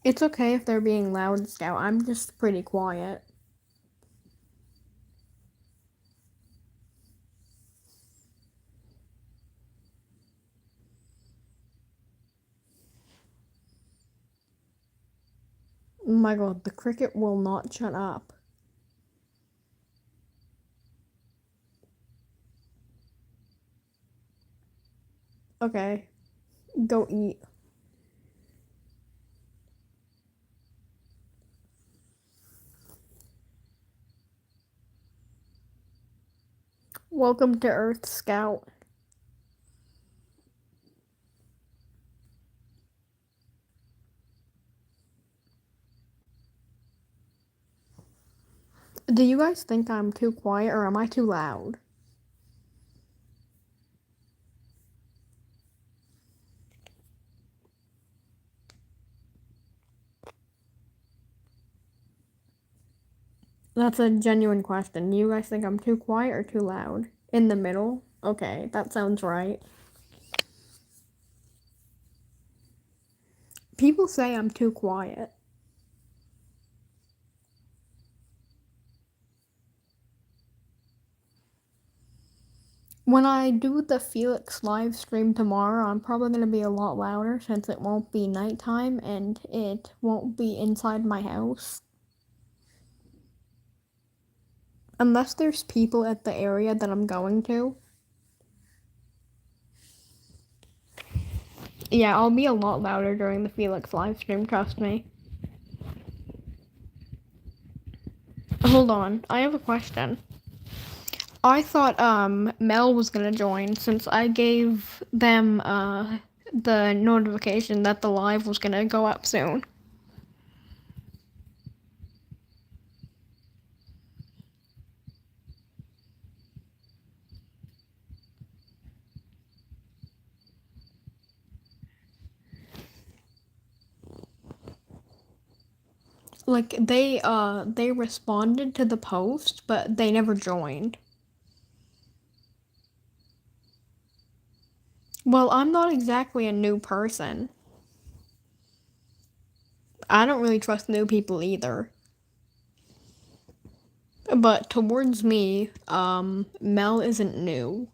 It's okay if they're being loud, Scout. I'm just pretty quiet. Oh my god, the cricket will not shut up. Okay, go eat. Welcome to Earth, Scout. Do you guys think I'm too quiet or am I too loud? That's a genuine question. Do you guys think I'm too quiet or too loud? In the middle? Okay, that sounds right. People say I'm too quiet. When I do the Felix live stream tomorrow, I'm probably going to be a lot louder since it won't be nighttime and it won't be inside my house. Unless there's people at the area that I'm going to. Yeah, I'll be a lot louder during the Felix live stream, trust me. Hold on, I have a question. I thought Mel was gonna join since I gave them the notification that the live was gonna go up soon. Like they responded to the post, but they never joined. Well, I'm not exactly a new person. I don't really trust new people either. But towards me, Mel isn't new.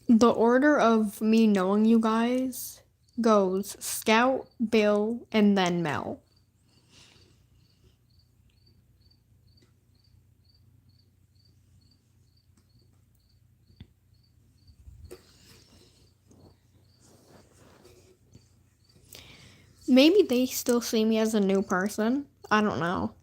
The order of me knowing you guys goes Scout, Bill, and then Mel. Maybe they still see me as a new person. I don't know.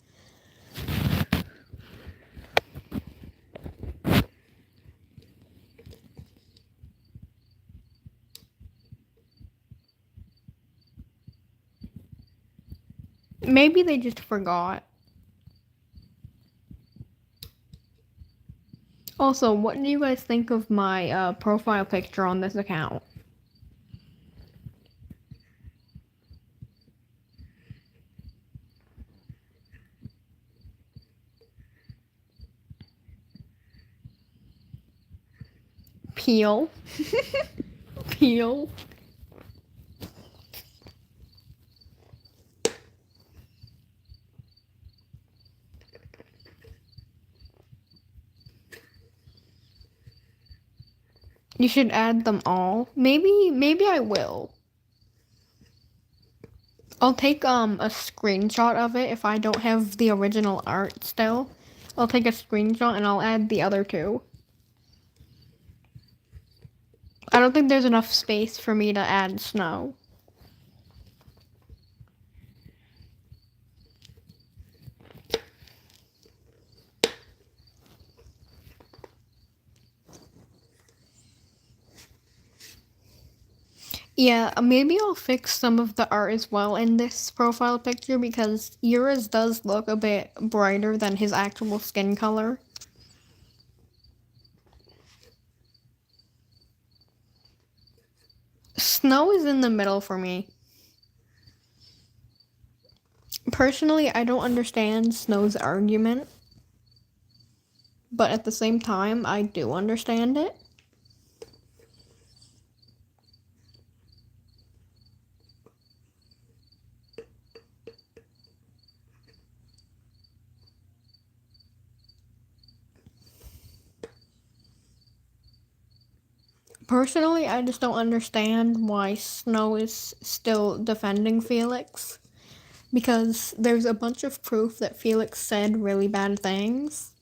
Maybe they just forgot. Also, what do you guys think of my profile picture on this account? Peel. Peel. You should add them all. Maybe I will. I'll take a screenshot of it if I don't have the original art still. I'll take a screenshot and I'll add the other two. I don't think there's enough space for me to add snow. Yeah, maybe I'll fix some of the art as well in this profile picture because yours does look a bit brighter than his actual skin color. Snow is in the middle for me. Personally, I don't understand Snow's argument, but at the same time, I do understand it. Personally, I just don't understand why Snow is still defending Felix. Because there's a bunch of proof that Felix said really bad things.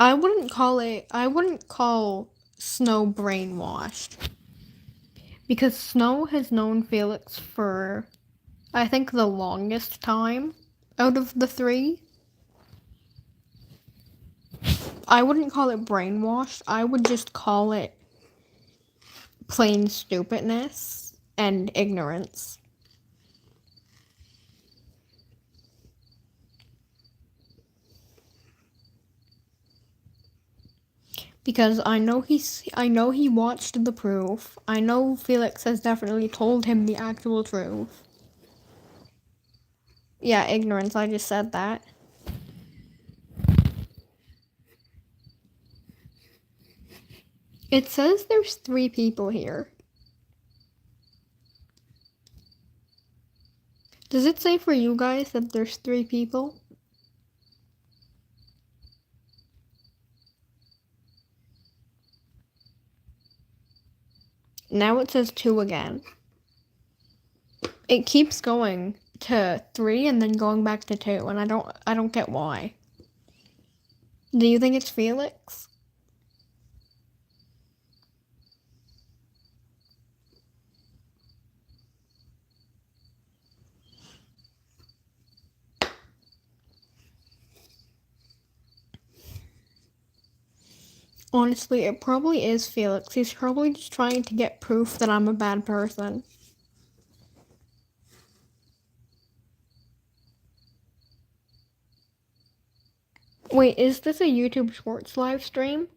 I wouldn't call Snow brainwashed. Because Snow has known Felix for, I think, the longest time out of the three. I wouldn't call it brainwashed. I would just call it plain stupidness and ignorance. Because I know he watched the proof. I know Felix has definitely told him the actual truth. Yeah, ignorance, I just said that. It says there's 3 people here. Does it say for you guys that there's 3 people? Now it says 2 again. It keeps going to 3 and then going back to 2, and I don't get why. Do you think it's Felix? Honestly, it probably is Felix. He's probably just trying to get proof that I'm a bad person. Wait, is this a YouTube Shorts live stream?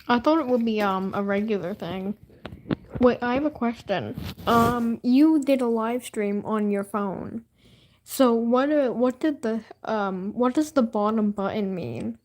I thought it would be a regular thing. Wait, I have a question. You did a live stream on your phone. So what does the bottom button mean?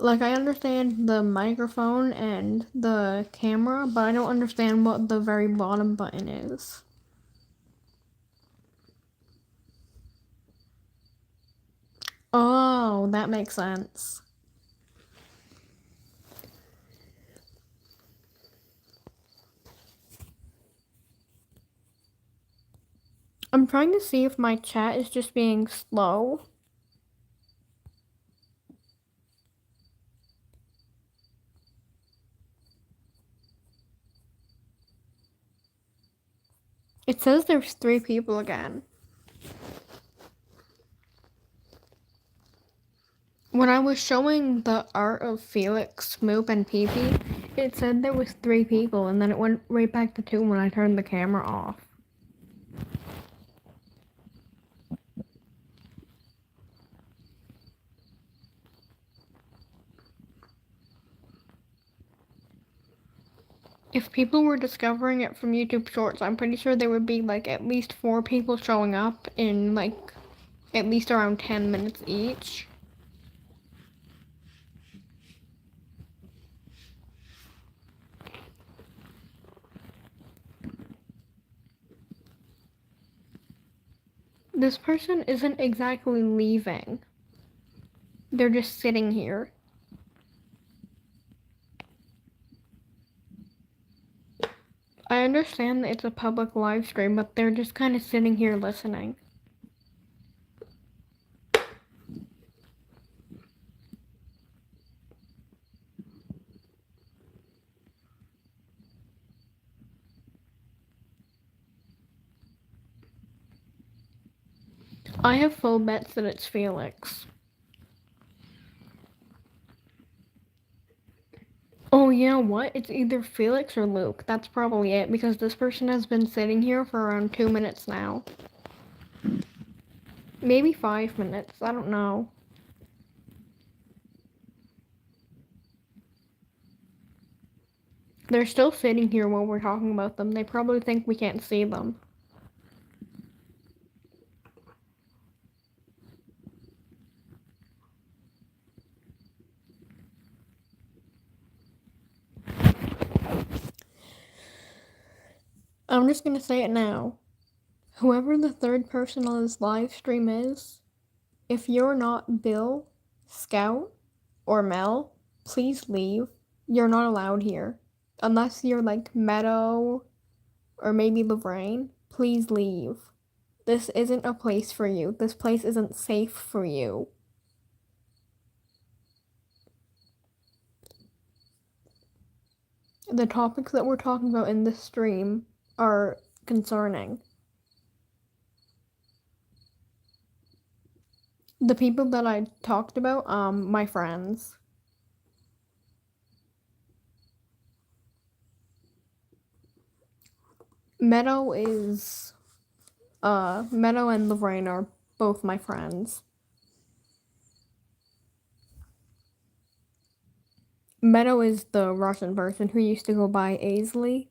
Like, I understand the microphone and the camera, but I don't understand what the very bottom button is. Oh, that makes sense. I'm trying to see if my chat is just being slow. It says there's 3 people again. When I was showing the art of Felix, Smoop, and Pee-Pee, it said there was 3 people, and then it went right back to 2 when I turned the camera off. If people were discovering it from YouTube Shorts, I'm pretty sure there would be like at least 4 people showing up in like at least around 10 minutes each. This person isn't exactly leaving. They're just sitting here. I understand that it's a public live stream, but they're just kind of sitting here listening. I have full bets that it's Felix. Oh, you know what? It's either Felix or Luke. That's probably it, because this person has been sitting here for around 2 minutes now. Maybe 5 minutes. I don't know. They're still sitting here while we're talking about them. They probably think we can't see them. I'm just gonna say it now. Whoever the third person on this live stream is, if you're not Bill, Scout, or Mel, please leave. You're not allowed here. Unless you're like Meadow or maybe Lorraine, please leave. This isn't a place for you. This place isn't safe for you. The topics that we're talking about in this stream are concerning. The people that I talked about, my friends. Meadow is Meadow and Lorraine are both my friends. Meadow is the Russian person who used to go by Aisley.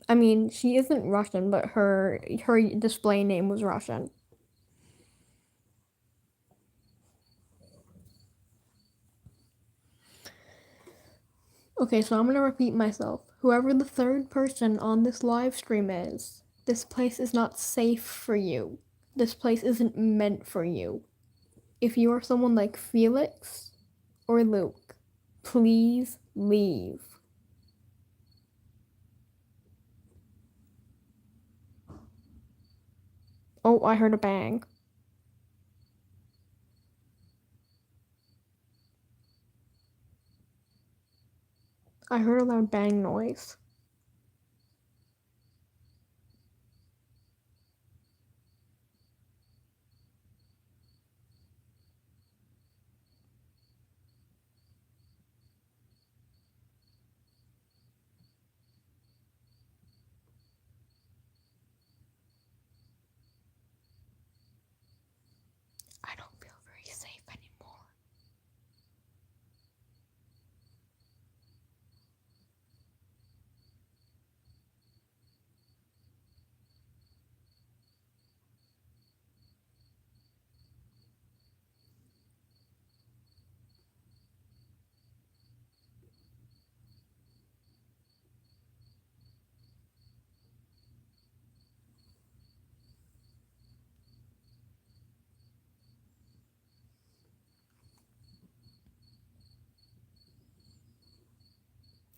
I mean, she isn't Russian, but her display name was Russian. Okay, so I'm gonna repeat myself. Whoever the third person on this live stream is, this place is not safe for you. This place isn't meant for you. If you are someone like Felix or Luke, please leave. Oh, I heard a bang. I heard a loud bang noise. I don't feel very safe anymore.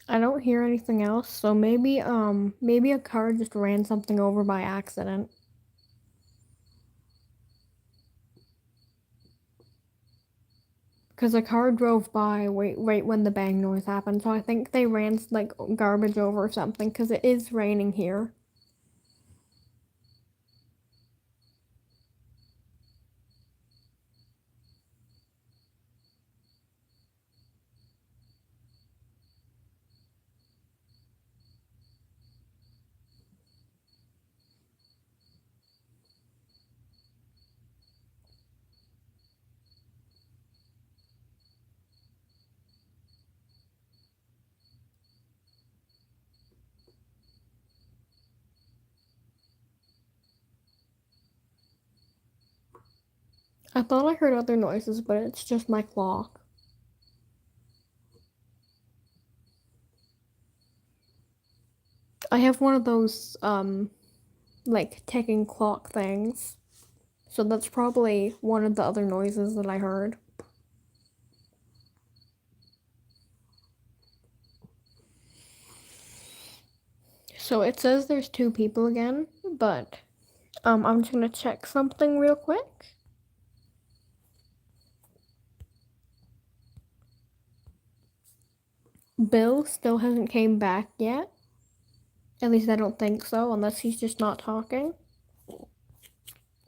I don't hear anything else, so maybe a car just ran something over by accident. Because a car drove by right when the bang noise happened, so I think they ran like garbage over or something, because it is raining here. I thought I heard other noises, but it's just my clock. I have one of those like ticking clock things. So that's probably one of the other noises that I heard. So it says there's two people again, but I'm just gonna check something real quick. Bill still hasn't came back yet. At least I don't think so, unless he's just not talking.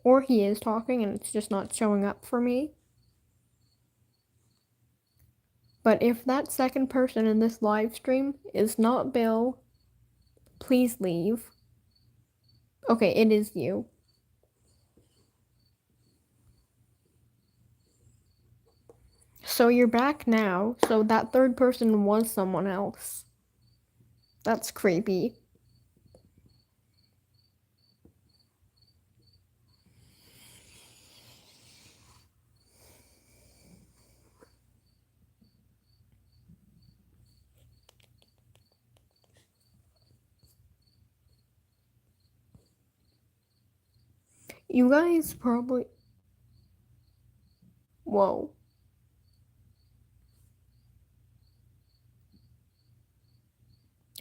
Or he is talking and it's just not showing up for me. But if that second person in this live stream is not Bill, please leave. Okay, it is you. So you're back now, so that third person was someone else. That's creepy. You guys probably. Whoa.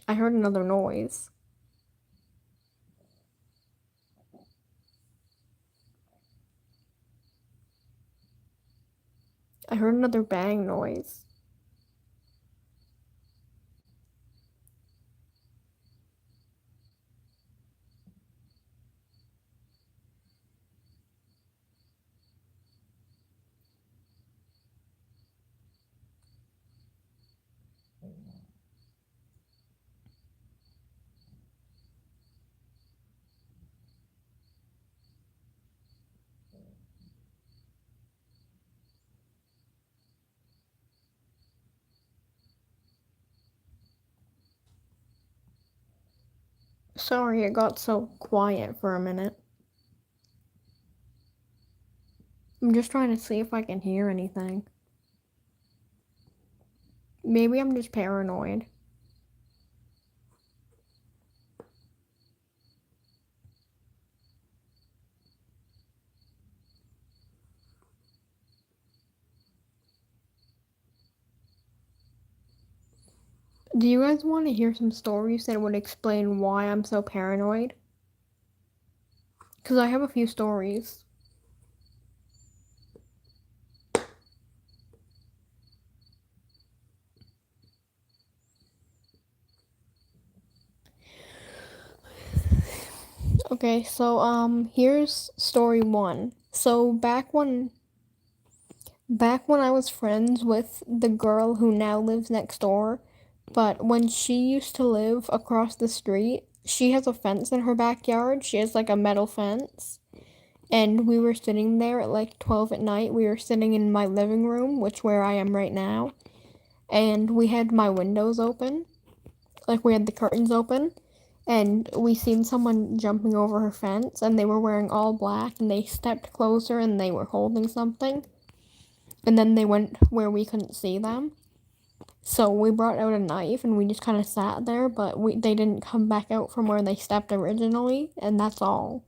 I heard another noise. I heard another bang noise. Sorry, it got so quiet for a minute. I'm just trying to see if I can hear anything. Maybe I'm just paranoid. Do you guys want to hear some stories that would explain why I'm so paranoid? Because I have a few stories. Okay, so here's story one. So back when I was friends with the girl who now lives next door, but when she used to live across the street, she has a fence in her backyard. She has like a metal fence. And we were sitting there at like 12 at night. We were sitting in my living room, which where I am right now, and we had my windows open. Like we had the curtains open, and we seen someone jumping over her fence, and they were wearing all black, and they stepped closer and they were holding something. And then they went where we couldn't see them. So we brought out a knife and we just kind of sat there, but they didn't come back out from where they stepped originally, and that's all.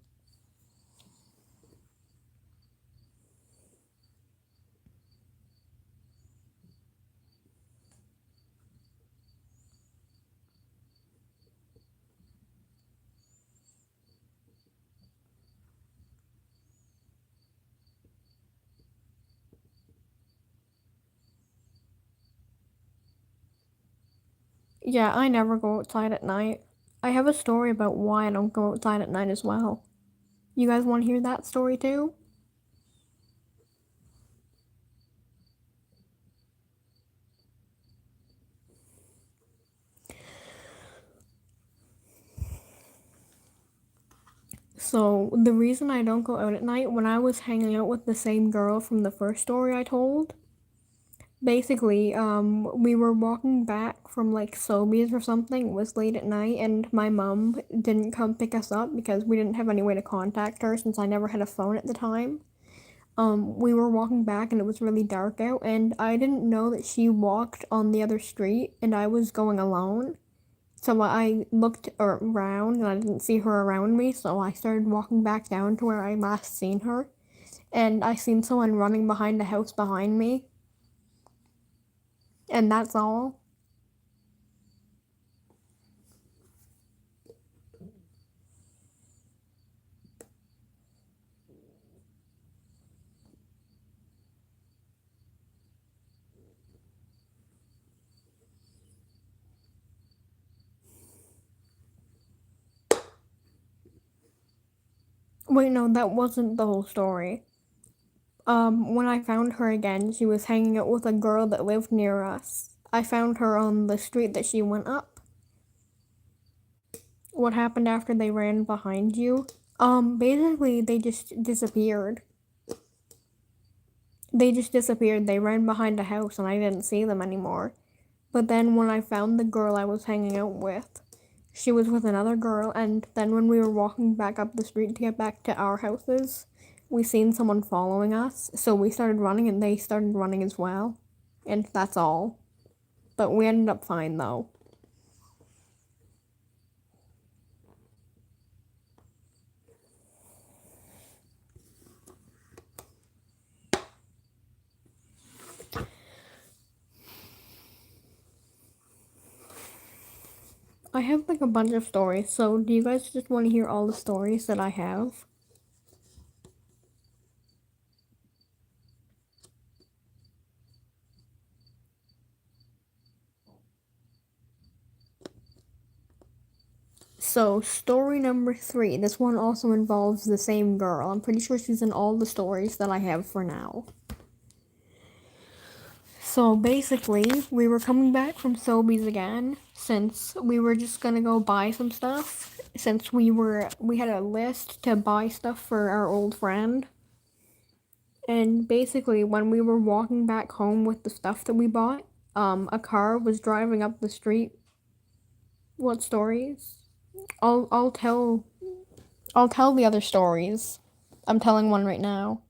Yeah, I never go outside at night. I have a story about why I don't go outside at night as well. You guys want to hear that story too? So, the reason I don't go out at night, when I was hanging out with the same girl from the first story I told, basically, we were walking back from like Sobeys or something. It was late at night, and my mom didn't come pick us up because we didn't have any way to contact her since I never had a phone at the time. We were walking back and it was really dark out, and I didn't know that she walked on the other street and I was going alone. So I looked around and I didn't see her around me, so I started walking back down to where I last seen her, and I seen someone running behind the house behind me, and that's all. Wait, no, that wasn't the whole story. When I found her again, she was hanging out with a girl that lived near us. I found her on the street that she went up. What happened after they ran behind you? Basically, they just disappeared. They just disappeared. They ran behind a house and I didn't see them anymore. But then when I found the girl I was hanging out with, she was with another girl, and then when we were walking back up the street to get back to our houses, we seen someone following us, so we started running and they started running as well. And that's all. But we ended up fine though. I have like a bunch of stories, so do you guys just want to hear all the stories that I have? So, story number three. This one also involves the same girl. I'm pretty sure she's in all the stories that I have for now. So basically, we were coming back from Sobeys again since we were just gonna go buy some stuff. Since we had a list to buy stuff for our old friend. And basically, when we were walking back home with the stuff that we bought, a car was driving up the street. What stories? I'll I'll tell I'll tell the other stories. I'm telling one right now.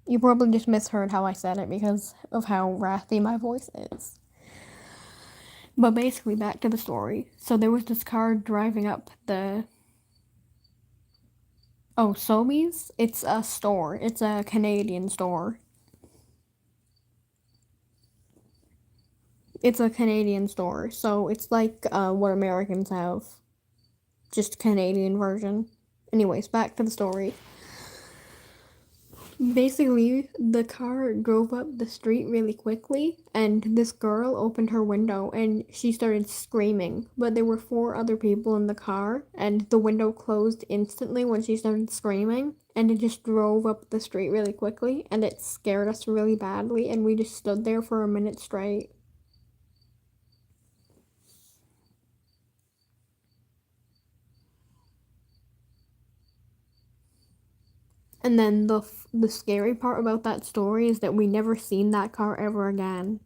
You probably just misheard how I said it because of how raspy my voice is. But basically, back to the story. So there was this car driving up the. Oh, Sobeys? It's a store. It's a Canadian store. It's a Canadian store. So it's like what Americans have. Just Canadian version. Anyways, back to the story. Basically, the car drove up the street really quickly, and this girl opened her window and she started screaming. But there were four other people in the car, and the window closed instantly when she started screaming, and it just drove up the street really quickly, and it scared us really badly, and we just stood there for a minute straight. And then the scary part about that story is that we never seen that car ever again.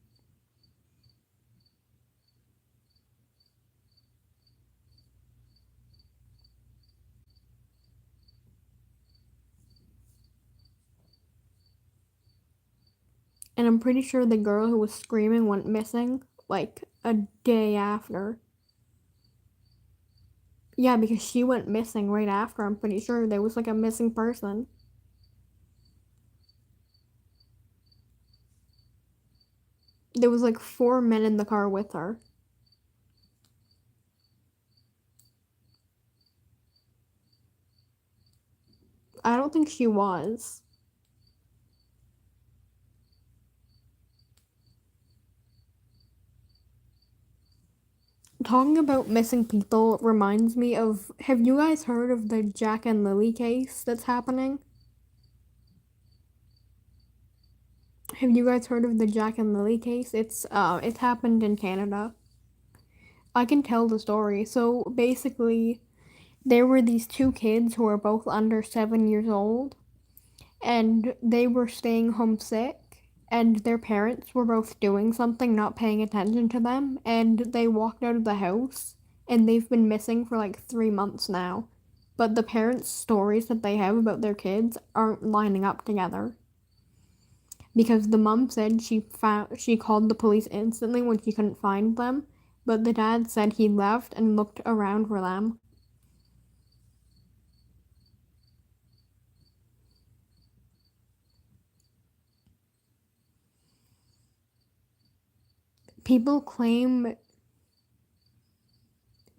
And I'm pretty sure the girl who was screaming went missing like a day after. Yeah, because she went missing right after. I'm pretty sure there was like a missing person. There was like four men in the car with her. I don't think she was. Talking about missing people reminds me of, have you guys heard of the Jack and Lily case that's happening? Have you guys heard of the Jack and Lily case? It's happened in Canada. I can tell the story. So basically, there were these two kids who were both under 7 years old, and they were staying home sick, and their parents were both doing something, not paying attention to them, and they walked out of the house, and they've been missing for like 3 months now. But the parents' stories that they have about their kids aren't lining up together. Because the mom said she called the police instantly when she couldn't find them, but the dad said he left and looked around for them. People claim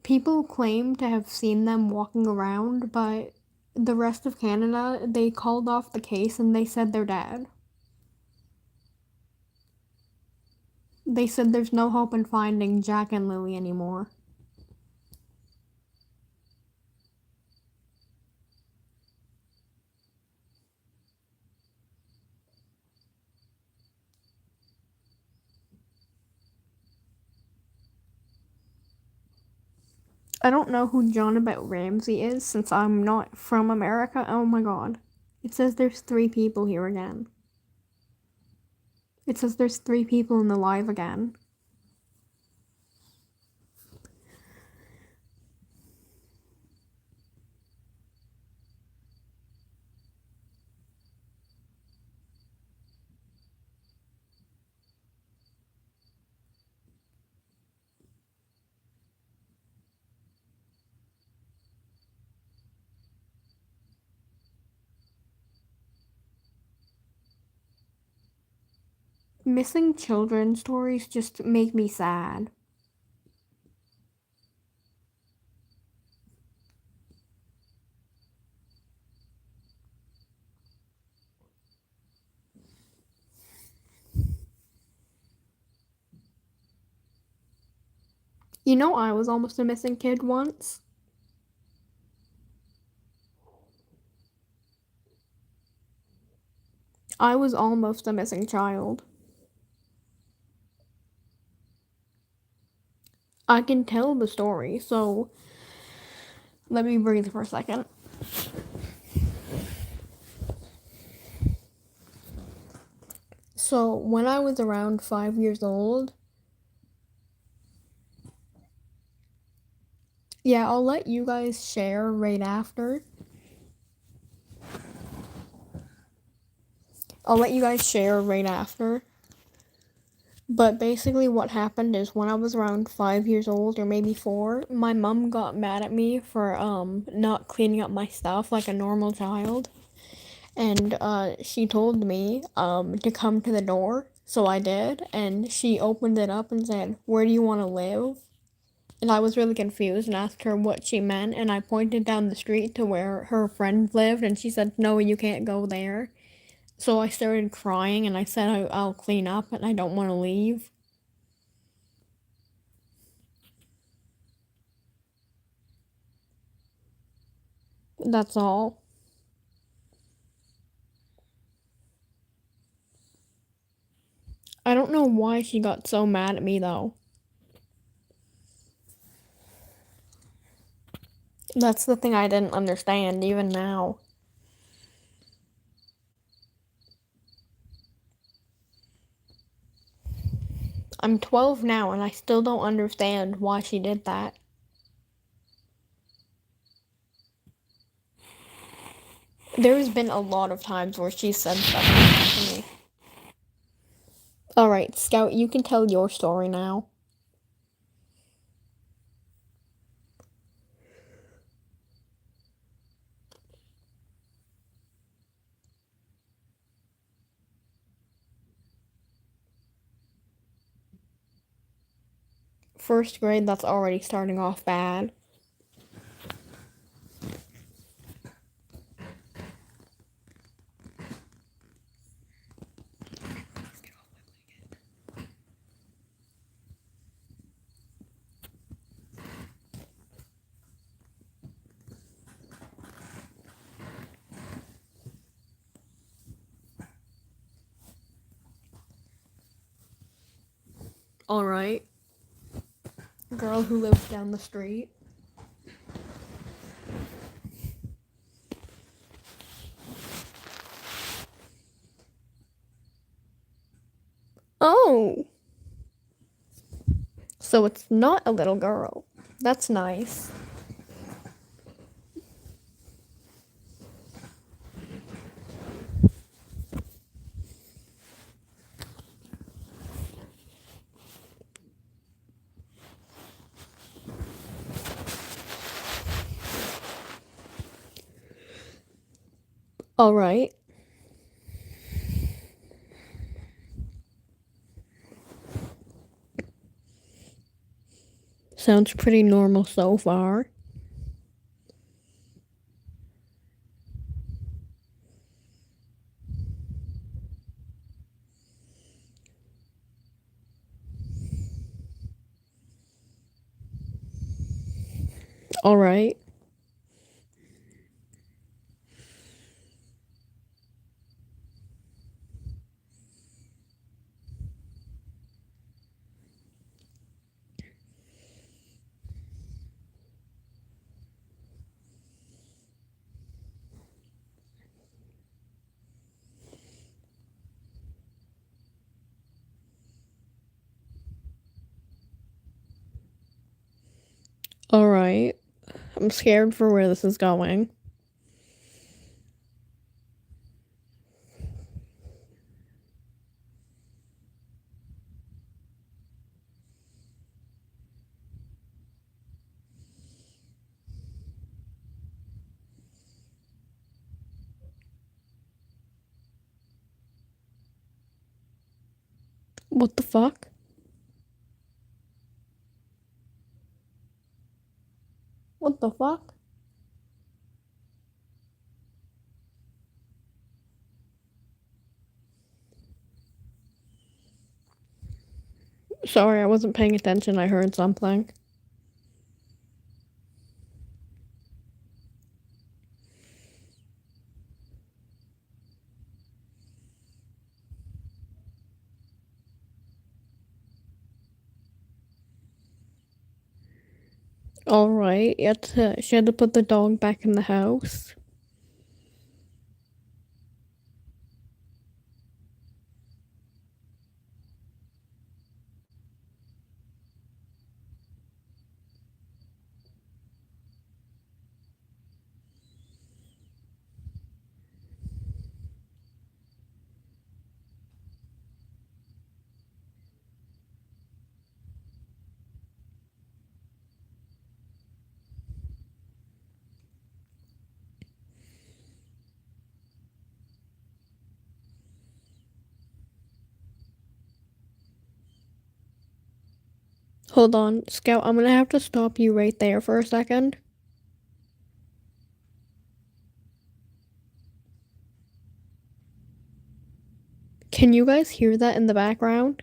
People claim to have seen them walking around, but the rest of Canada, they called off the case and they said they're dead. They said there's no hope in finding Jack and Lily anymore. I don't know who John About Ramsey is since I'm not from America. Oh my god. It says there's three people here again. It says there's three people in the live again. Missing children stories just make me sad. You know, I was almost a missing kid once. I was almost a missing child. I can tell the story, so let me breathe for a second. So, when I was around 5 years old, Yeah, I'll let you guys share right after. I'll let you guys share right after. But basically, what happened is when I was around 5 years old, or maybe four, my mom got mad at me for not cleaning up my stuff like a normal child, and she told me to come to the door. So I did, and she opened it up and said, "Where do you want to live?" And I was really confused and asked her what she meant, and I pointed down the street to where her friend lived, and she said, "No, you can't go there." So I started crying, and I said I'll clean up, and I don't want to leave. That's all. I don't know why she got so mad at me though. That's the thing I didn't understand even now. I'm 12 now and I still don't understand why she did that. There's been a lot of times where she said stuff like that to me. Alright, Scout, you can tell your story now. First grade, that's already starting off bad. Alright. Girl who lives down the street. Oh! So it's not a little girl. That's nice. Alright. Sounds pretty normal so far. Alright. Alright. I'm scared for where this is going. What the fuck? What the fuck? Sorry, I wasn't paying attention. I heard something. Alright, she had to put the dog back in the house. Hold on, Scout, I'm gonna have to stop you right there for a second. Can you guys hear that in the background?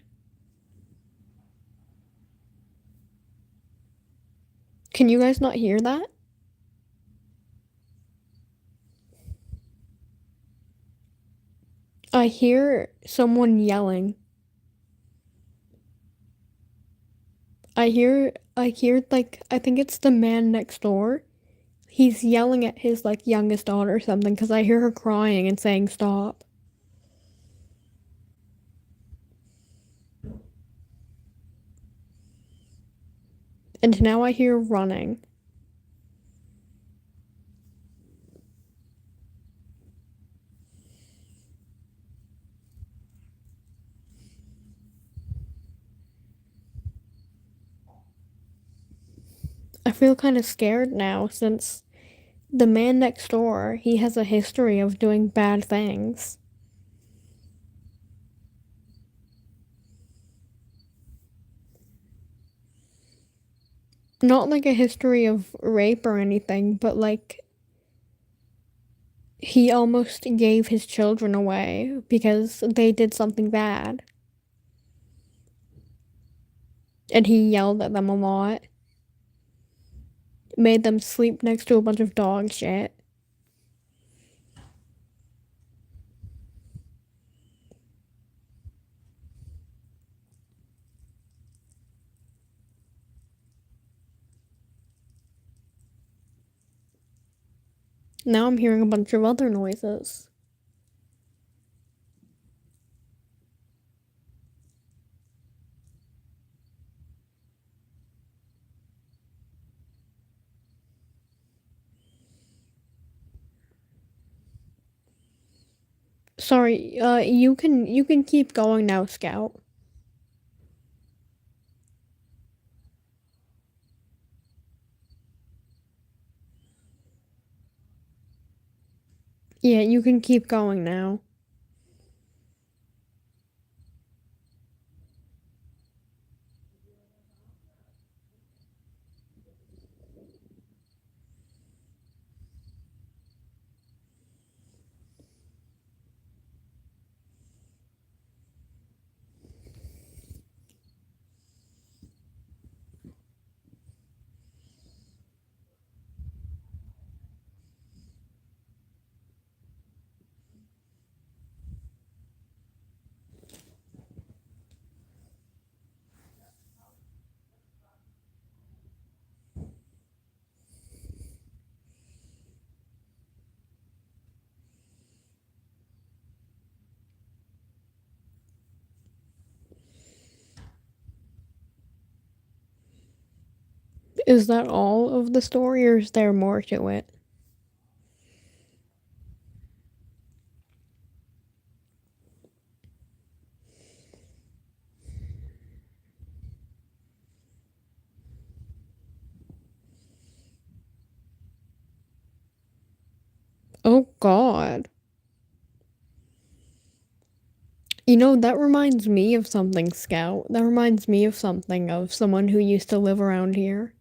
Can you guys not hear that? I hear someone yelling. I hear like I think it's the man next door. He's yelling at his like youngest daughter or something because I hear her crying and saying stop. And now I hear running. I feel kind of scared now since the man next door, he has a history of doing bad things. Not like a history of rape or anything, but like he almost gave his children away because they did something bad. And he yelled at them a lot, made them sleep next to a bunch of dog shit. Now I'm hearing a bunch of other noises. Sorry, you can keep going now, Scout. Yeah, you can keep going now. Is that all of the story or is there more to it? Oh god. You know, that reminds me of something, Scout. That reminds me of something of someone who used to live around here.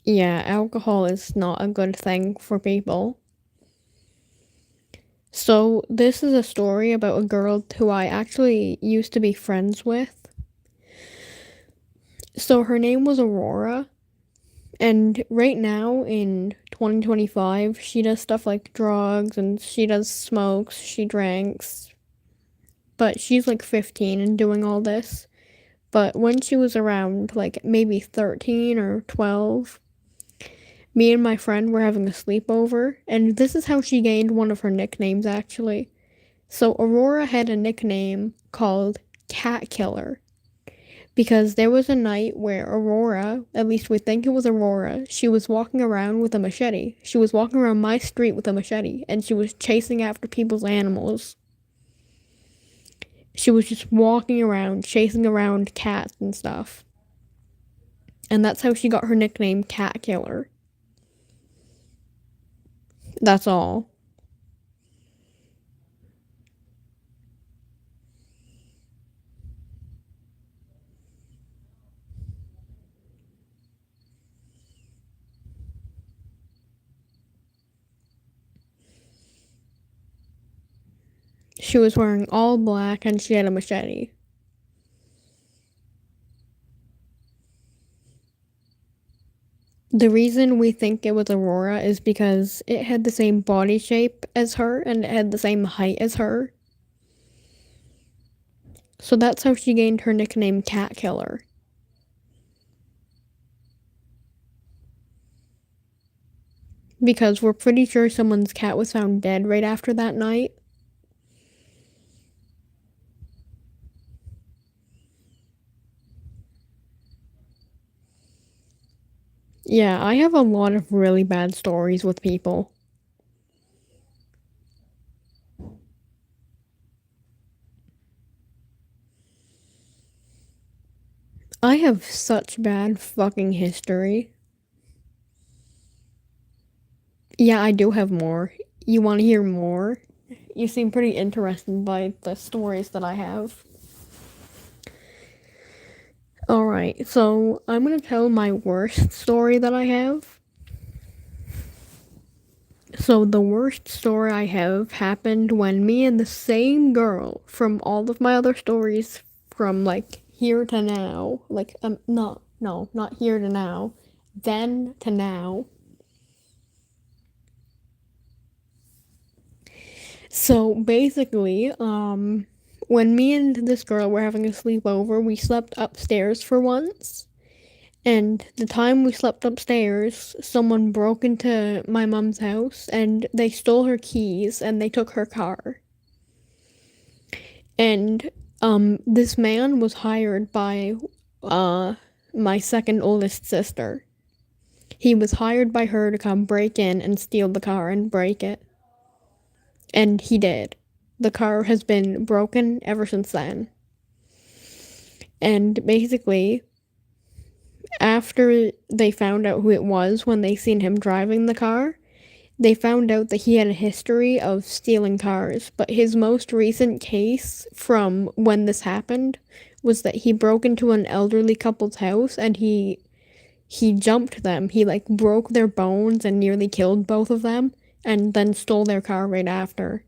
Yeah, alcohol is not a good thing for people. So, this is a story about a girl who I actually used to be friends with. So, her name was Aurora, and right now in 2025, she does stuff like drugs and she does smokes, she drinks, but she's like 15 and doing all this. But when she was around like maybe 13 or 12, me and my friend were having a sleepover, and this is how she gained one of her nicknames actually. So Aurora had a nickname called Cat Killer because there was a night where Aurora, at least we think it was Aurora, she was walking around with a machete. She was walking around my street with a machete and she was chasing after people's animals. She was just walking around, chasing around cats and stuff. And that's how she got her nickname Cat Killer. That's all. She was wearing all black and she had a machete. The reason we think it was Aurora is because it had the same body shape as her and it had the same height as her. So that's how she gained her nickname Cat Killer. Because we're pretty sure someone's cat was found dead right after that night. Yeah, I have a lot of really bad stories with people. I have such bad fucking history. Yeah, I do have more. You want to hear more? You seem pretty interested by the stories that I have. Alright, so I'm gonna tell my worst story that I have. So, the worst story I have happened when me and the same girl from all of my other stories from like here to now, like, not here to now, then to now. So basically, when me and this girl were having a sleepover, we slept upstairs for once. And the time we slept upstairs, someone broke into my mom's house and they stole her keys and they took her car. And this man was hired by uh my second oldest sister. He was hired by her to come break in and steal the car and break it. And he did. The car has been broken ever since then. And basically, after they found out who it was when they seen him driving the car, they found out that he had a history of stealing cars. But his most recent case from when this happened was that he broke into an elderly couple's house and he jumped them. He like broke their bones and nearly killed both of them and then stole their car right after.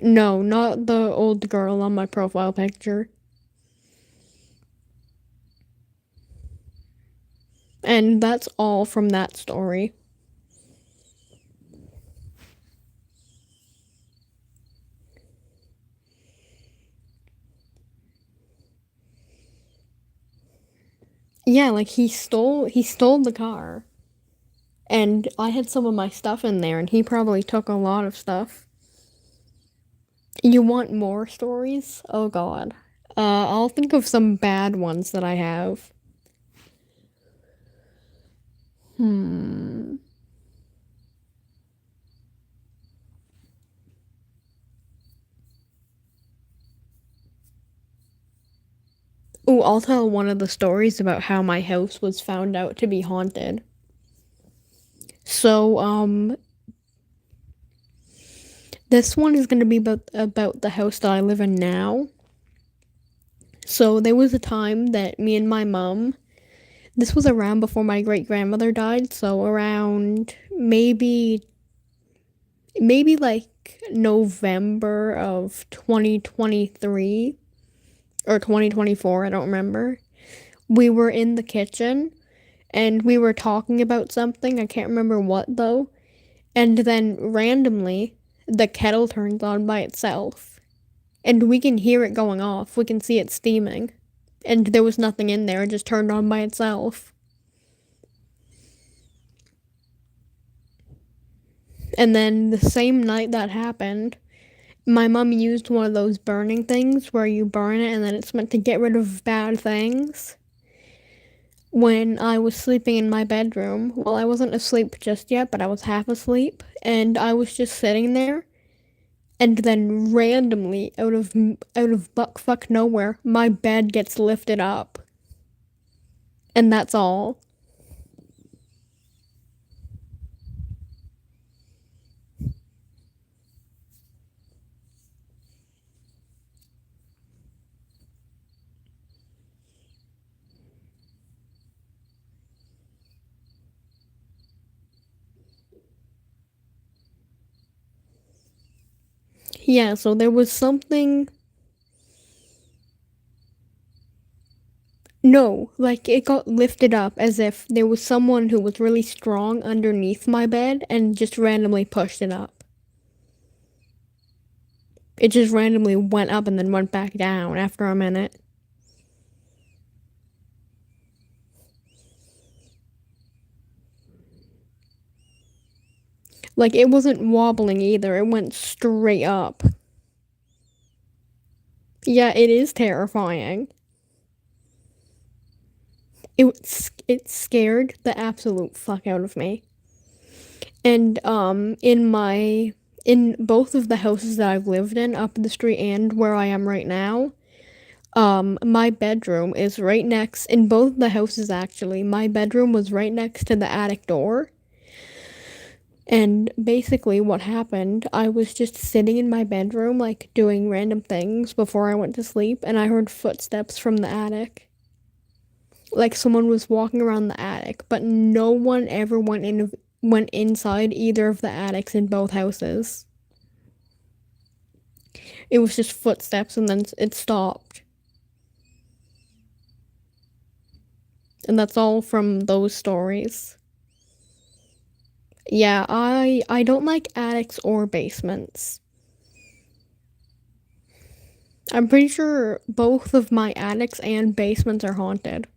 No, not the old girl on my profile picture. And that's all from that story. Yeah, like he stole the car. And I had some of my stuff in there and he probably took a lot of stuff. You want more stories? Oh god. I'll think of some bad ones that I have. Hmm. Oh, I'll tell one of the stories about how my house was found out to be haunted. So, this one is going to be about the house that I live in now. So, there was a time that me and my mom, this was around before my great grandmother died, so around maybe like November of 2023 or 2024, I don't remember. We were in the kitchen and we were talking about something. I can't remember what though. And then randomly, the kettle turns on by itself. And we can hear it going off. We can see it steaming. And there was nothing in there, it just turned on by itself. And then the same night that happened, my mom used one of those burning things where you burn it and then it's meant to get rid of bad things. When I was sleeping in my bedroom, well, I wasn't asleep just yet, but I was half asleep, and I was just sitting there, and then randomly, out of buckfuck nowhere, my bed gets lifted up. And that's all. Yeah, so there was something. No, like it got lifted up as if there was someone who was really strong underneath my bed and just randomly pushed it up. It just randomly went up and then went back down after a minute. Like it wasn't wobbling either, it went straight up. Yeah, it is terrifying. It scared the absolute fuck out of me. And in both of the houses that I've lived in, up the street and where I am right now, my bedroom is right next in both the houses actually. My bedroom was right next to the attic door. And basically what happened, I was just sitting in my bedroom like doing random things before I went to sleep and I heard footsteps from the attic. Like someone was walking around the attic, but no one ever went inside either of the attics in both houses. It was just footsteps and then it stopped. And that's all from those stories. Yeah, I don't like attics or basements. I'm pretty sure both of my attics and basements are haunted.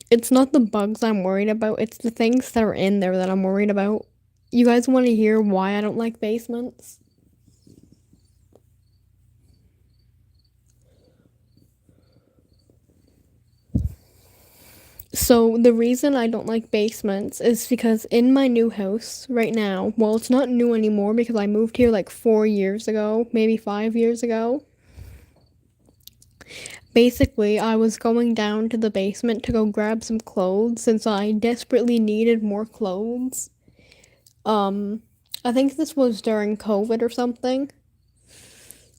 It's not the bugs I'm worried about, it's the things that are in there that I'm worried about. You guys want to hear why I don't like basements? So, the reason I don't like basements is because in my new house right now, well, it's not new anymore because I moved here like 4 years ago, maybe 5 years ago. Basically, I was going down to the basement to go grab some clothes since I desperately needed more clothes. Um, I think this was during COVID or something.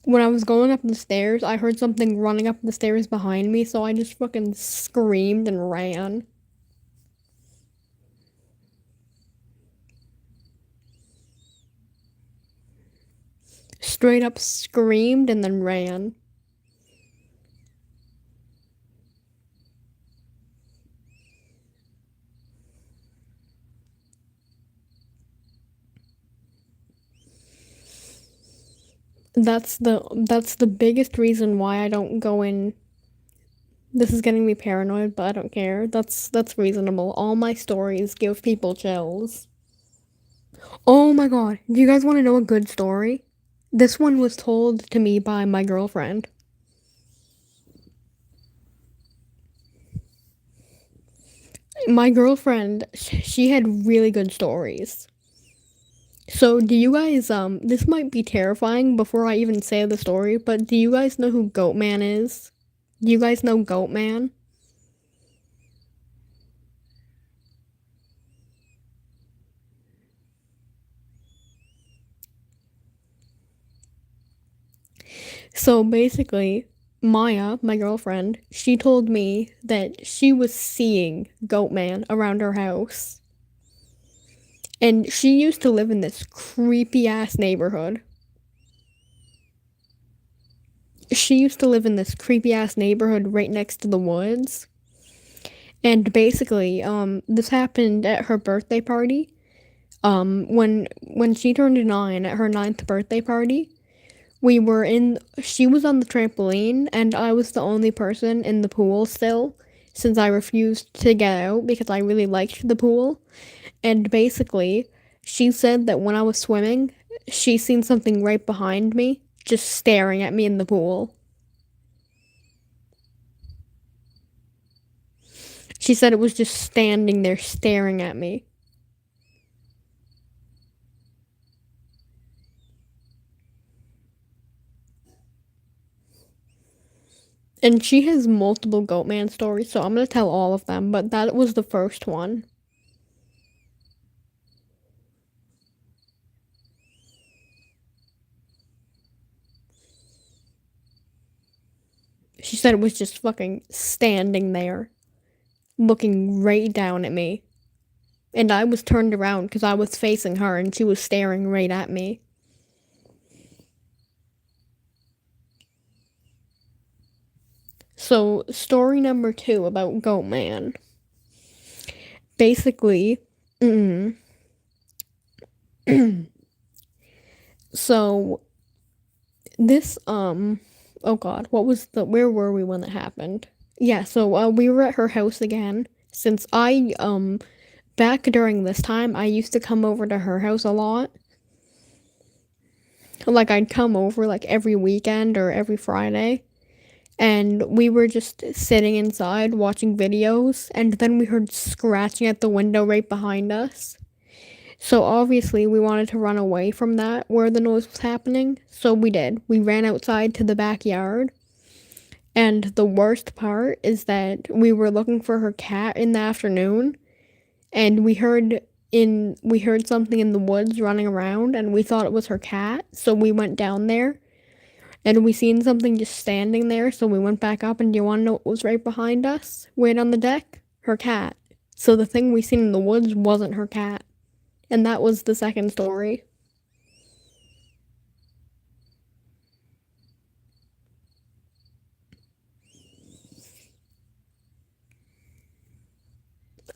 When I was going up the stairs, I heard something running up the stairs behind me, so I just fucking screamed and ran. Straight up screamed and then ran. That's the biggest reason why I don't go in. This is getting me paranoid, but I don't care. That's reasonable. All my stories give people chills. Oh my god, do you guys want to know a good story? This one was told to me by my girlfriend. My girlfriend, she had really good stories. So, do you guys this might be terrifying before I even say the story, but do you guys know who Goatman is? Do you guys know Goatman? So basically, Maya, my girlfriend, she told me that she was seeing Goatman around her house. And she used to live in this creepy ass neighborhood. She used to live in this creepy ass neighborhood right next to the woods. And basically, this happened at her birthday party. When she turned 9 at her ninth birthday party, she was on the trampoline and I was the only person in the pool still since I refused to get out because I really liked the pool. And basically, she said that when I was swimming, she seen something right behind me just staring at me in the pool. She said it was just standing there staring at me. And she has multiple Goatman stories, so I'm gonna tell all of them, but that was the first one. She said it was just fucking standing there, looking right down at me. And I was turned around because I was facing her and she was staring right at me. So, story number 2 about Goatman. Basically, so this, oh god, where were we when it happened? Yeah, so, we were at her house again. Since back during this time, I used to come over to her house a lot. Like, I'd come over, like, every weekend or every Friday. And we were just sitting inside watching videos, and then we heard scratching at the window right behind us. So obviously, we wanted to run away from that where the noise was happening. So we did. We ran outside to the backyard. And the worst part is that we were looking for her cat in the afternoon, and we heard something in the woods running around, and we thought it was her cat. So we went down there, and we seen something just standing there. So we went back up, and do you want to know what was right behind us, right on the deck? Her cat. So the thing we seen in the woods wasn't her cat. And that was the second story.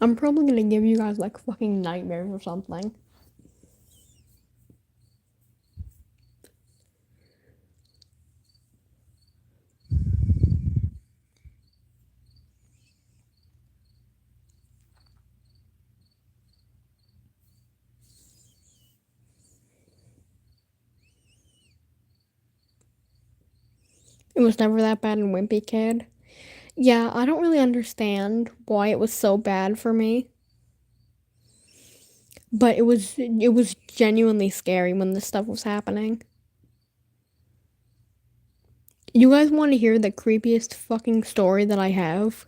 I'm probably gonna give you guys like fucking nightmares or something. It was never that bad in Wimpy Kid. Yeah, I don't really understand why it was so bad for me, but it was genuinely scary when this stuff was happening. You guys want to hear the creepiest fucking story that I have?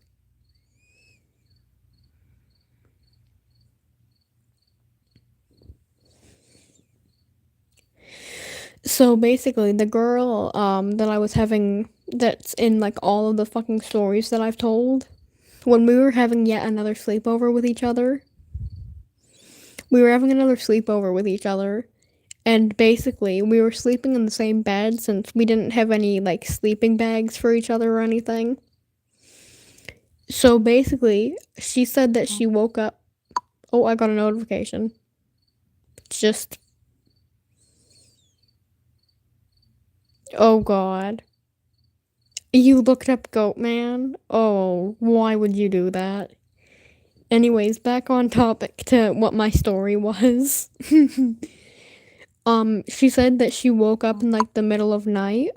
So basically, the girl that I was having that's in like all of the fucking stories that I've told, when we were having yet another sleepover with each other, we were having another sleepover with each other, and basically we were sleeping in the same bed since we didn't have any like sleeping bags for each other or anything. So basically, she said that she woke up. Oh, I got a notification. Just, oh god. You looked up Goatman? Oh, why would you do that? Anyways, back on topic to what my story was. She said that she woke up in like the middle of night,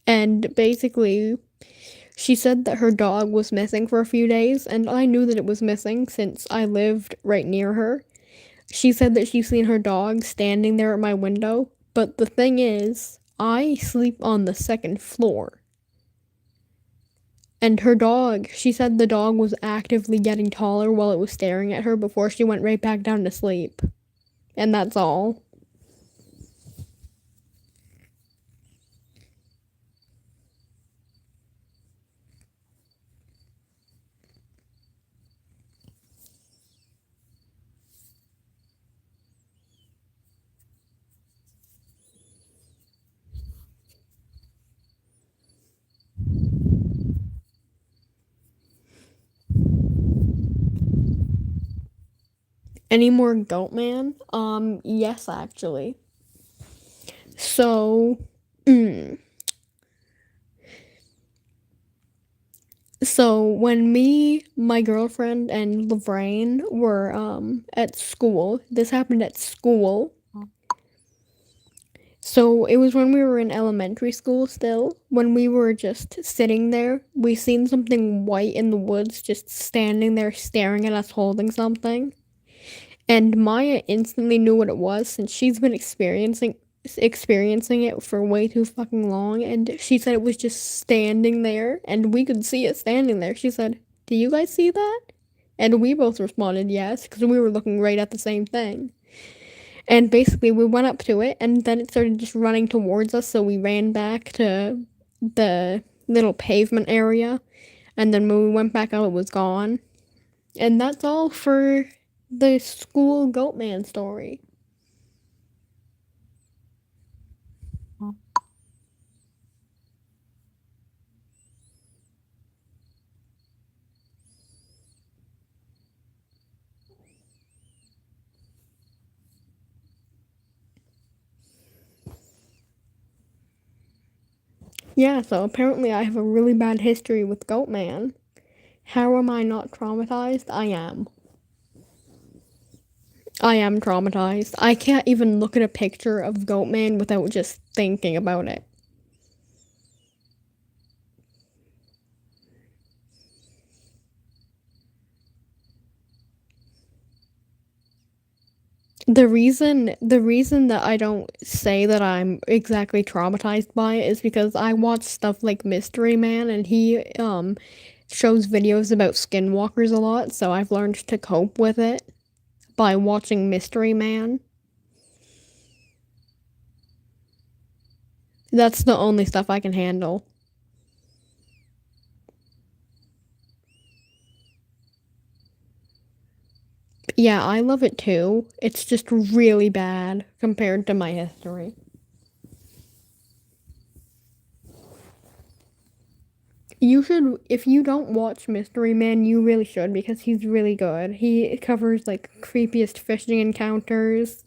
and basically she said that her dog was missing for a few days, and I knew that it was missing since I lived right near her. She said that she's seen her dog standing there at my window, but the thing is, I sleep on the second floor. And her dog, she said the dog was actively getting taller while it was staring at her before she went right back down to sleep. And that's all. Any more Goatman? Yes, actually. So, so when me, my girlfriend, and Lorraine were at school, this happened at school. So it was when we were in elementary school still. When we were just sitting there, we seen something white in the woods just standing there staring at us holding something. And Maya instantly knew what it was since she's been experiencing experiencing it for way too fucking long, and she said it was just standing there, and we could see it standing there. She said, "Do you guys see that?" And we both responded yes, because we were looking right at the same thing. And basically, we went up to it, and then it started just running towards us, so we ran back to the little pavement area, and then when we went back out, it was gone. And that's all for the school Goatman story. Yeah, so apparently I have a really bad history with Goatman. How am I not traumatized? I am. I am traumatized. I can't even look at a picture of Goatman without just thinking about it. The reason that I don't say that I'm exactly traumatized by it is because I watch stuff like Mystery Man, and he shows videos about skinwalkers a lot, so I've learned to cope with it by watching Mystery Man. That's the only stuff I can handle. Yeah, I love it too. It's just really bad compared to my history. You should, if you don't watch Mystery Man, you really should because he's really good. He covers like creepiest fishing encounters.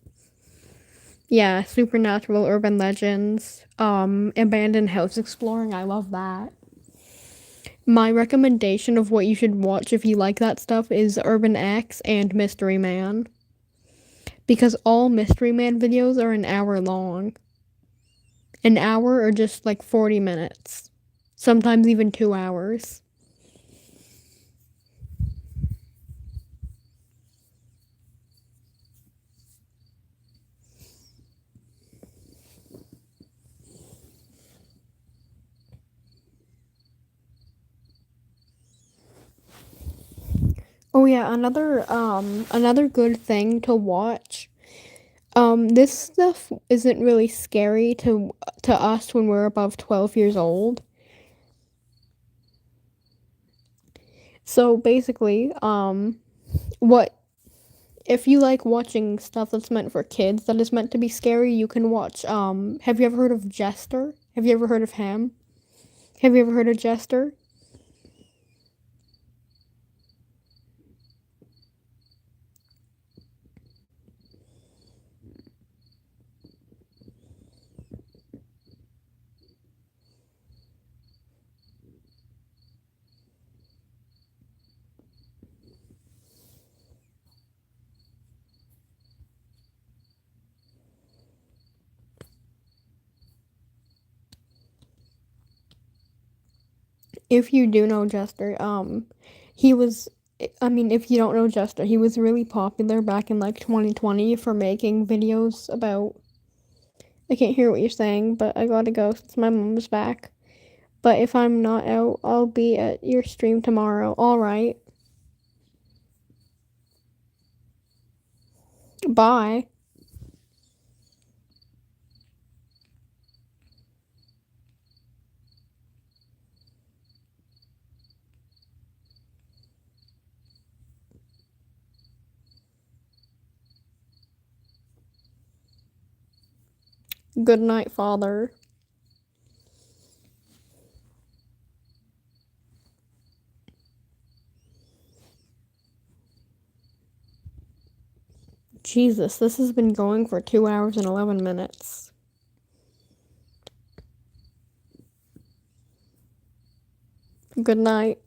Yeah, supernatural urban legends, abandoned house exploring. I love that. My recommendation of what you should watch if you like that stuff is Urban X and Mystery Man. Because all Mystery Man videos are an hour long. An hour or just like 40 minutes. Sometimes even 2 hours. Oh yeah, another good thing to watch. This stuff isn't really scary to us when we're above 12 years old. So basically, what if you like watching stuff that's meant for kids that is meant to be scary, you can watch have you ever heard of Jester? Have you ever heard of him? Have you ever heard of Jester? If you do know Jester, he was I mean, if you don't know Jester, he was really popular back in like 2020 for making videos about I can't hear what you're saying, but I gotta go since my mom's back. But if I'm not out, I'll be at your stream tomorrow. All right. Bye. Good night, Father. Jesus, this has been going for 2 hours and 11 minutes. Good night.